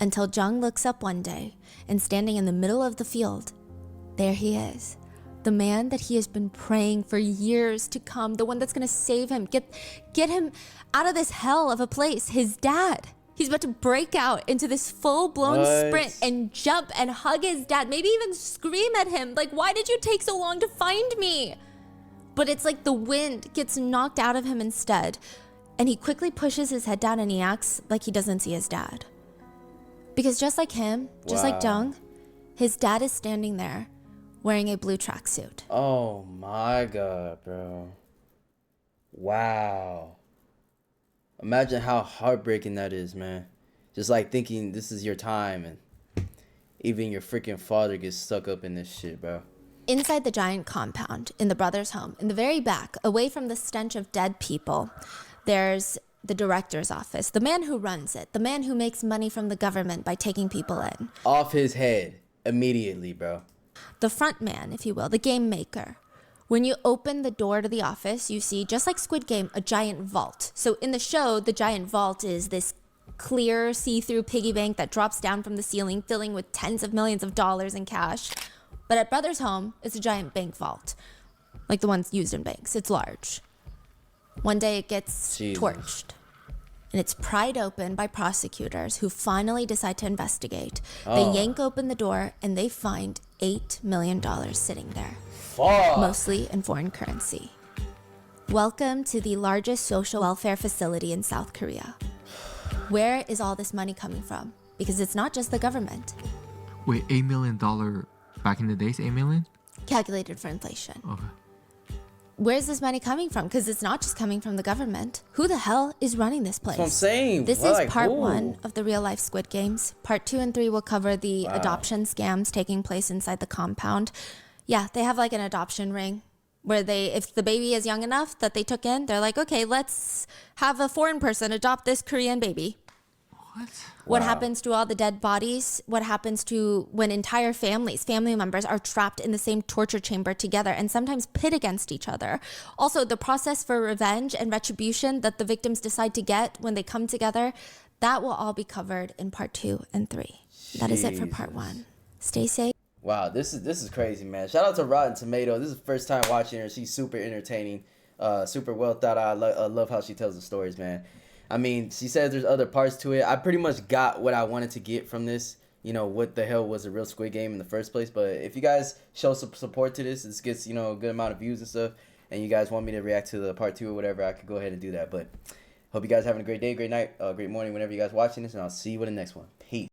Until Jung looks up one day, and standing in the middle of the field, there he is. The man that he has been praying for years to come, the one that's going to save him, get him out of this hell of a place, his dad. He's about to break out into this full-blown sprint and jump and hug his dad, maybe even scream at him, like, why did you take so long to find me? But it's like the wind gets knocked out of him instead, and he quickly pushes his head down and he acts like he doesn't see his dad. Because just like him, just like Jung, his dad is standing there wearing a blue tracksuit. Oh my God, bro. Wow. Imagine how heartbreaking that is, man. Just like thinking this is your time and even your freaking father gets stuck up in this shit, bro. Inside the giant compound, in the brother's home, in the very back, away from the stench of dead people, there's the director's office, the man who runs it, the man who makes money from the government by taking people in. Off his head immediately, bro. The front man, if you will, the game maker. When you open the door to the office, you see, just like Squid Game, a giant vault. So in the show, the giant vault is this clear, see-through piggy bank that drops down from the ceiling, filling with tens of millions of dollars in cash. But at Brother's home, it's a giant bank vault, like the ones used in banks. It's large. One day it gets torched, and it's pried open by prosecutors who finally decide to investigate. They yank open the door, and they find $8 million sitting there, mostly in foreign currency. Welcome to the largest social welfare facility in South Korea. Where is all this money coming from? Because it's not just the government. Wait, $8 million back in the days, 8 million? Calculated for inflation. Okay. Where's this money coming from? Because it's not just coming from the government. Who the hell is running this place? That's what I'm saying. This is part 1 of the real life Squid Games. Part 2 and 3 will cover the adoption scams taking place inside the compound. Yeah, they have like an adoption ring where if the baby is young enough that they took in, they're like, okay, let's have a foreign person adopt this Korean baby. What happens to all the dead bodies? What happens to when entire family members are trapped in the same torture chamber together and sometimes pit against each other? Also, the process for revenge and retribution that the victims decide to get when they come together, that will all be covered in part 2 and 3. That is it for part 1. Stay safe. Wow, this is crazy, man. Shout out to Rotten Tomatoes. This is the first time watching her. She's super entertaining, super well thought out. I love how she tells the stories, man. I mean, she says there's other parts to it. I pretty much got what I wanted to get from this. You know, what the hell was a real Squid Game in the first place. But if you guys show some support to this gets, you know, a good amount of views and stuff, and you guys want me to react to the part 2 or whatever, I could go ahead and do that. But hope you guys having a great day, great night, great morning whenever you guys watching this, and I'll see you in the next one. Peace.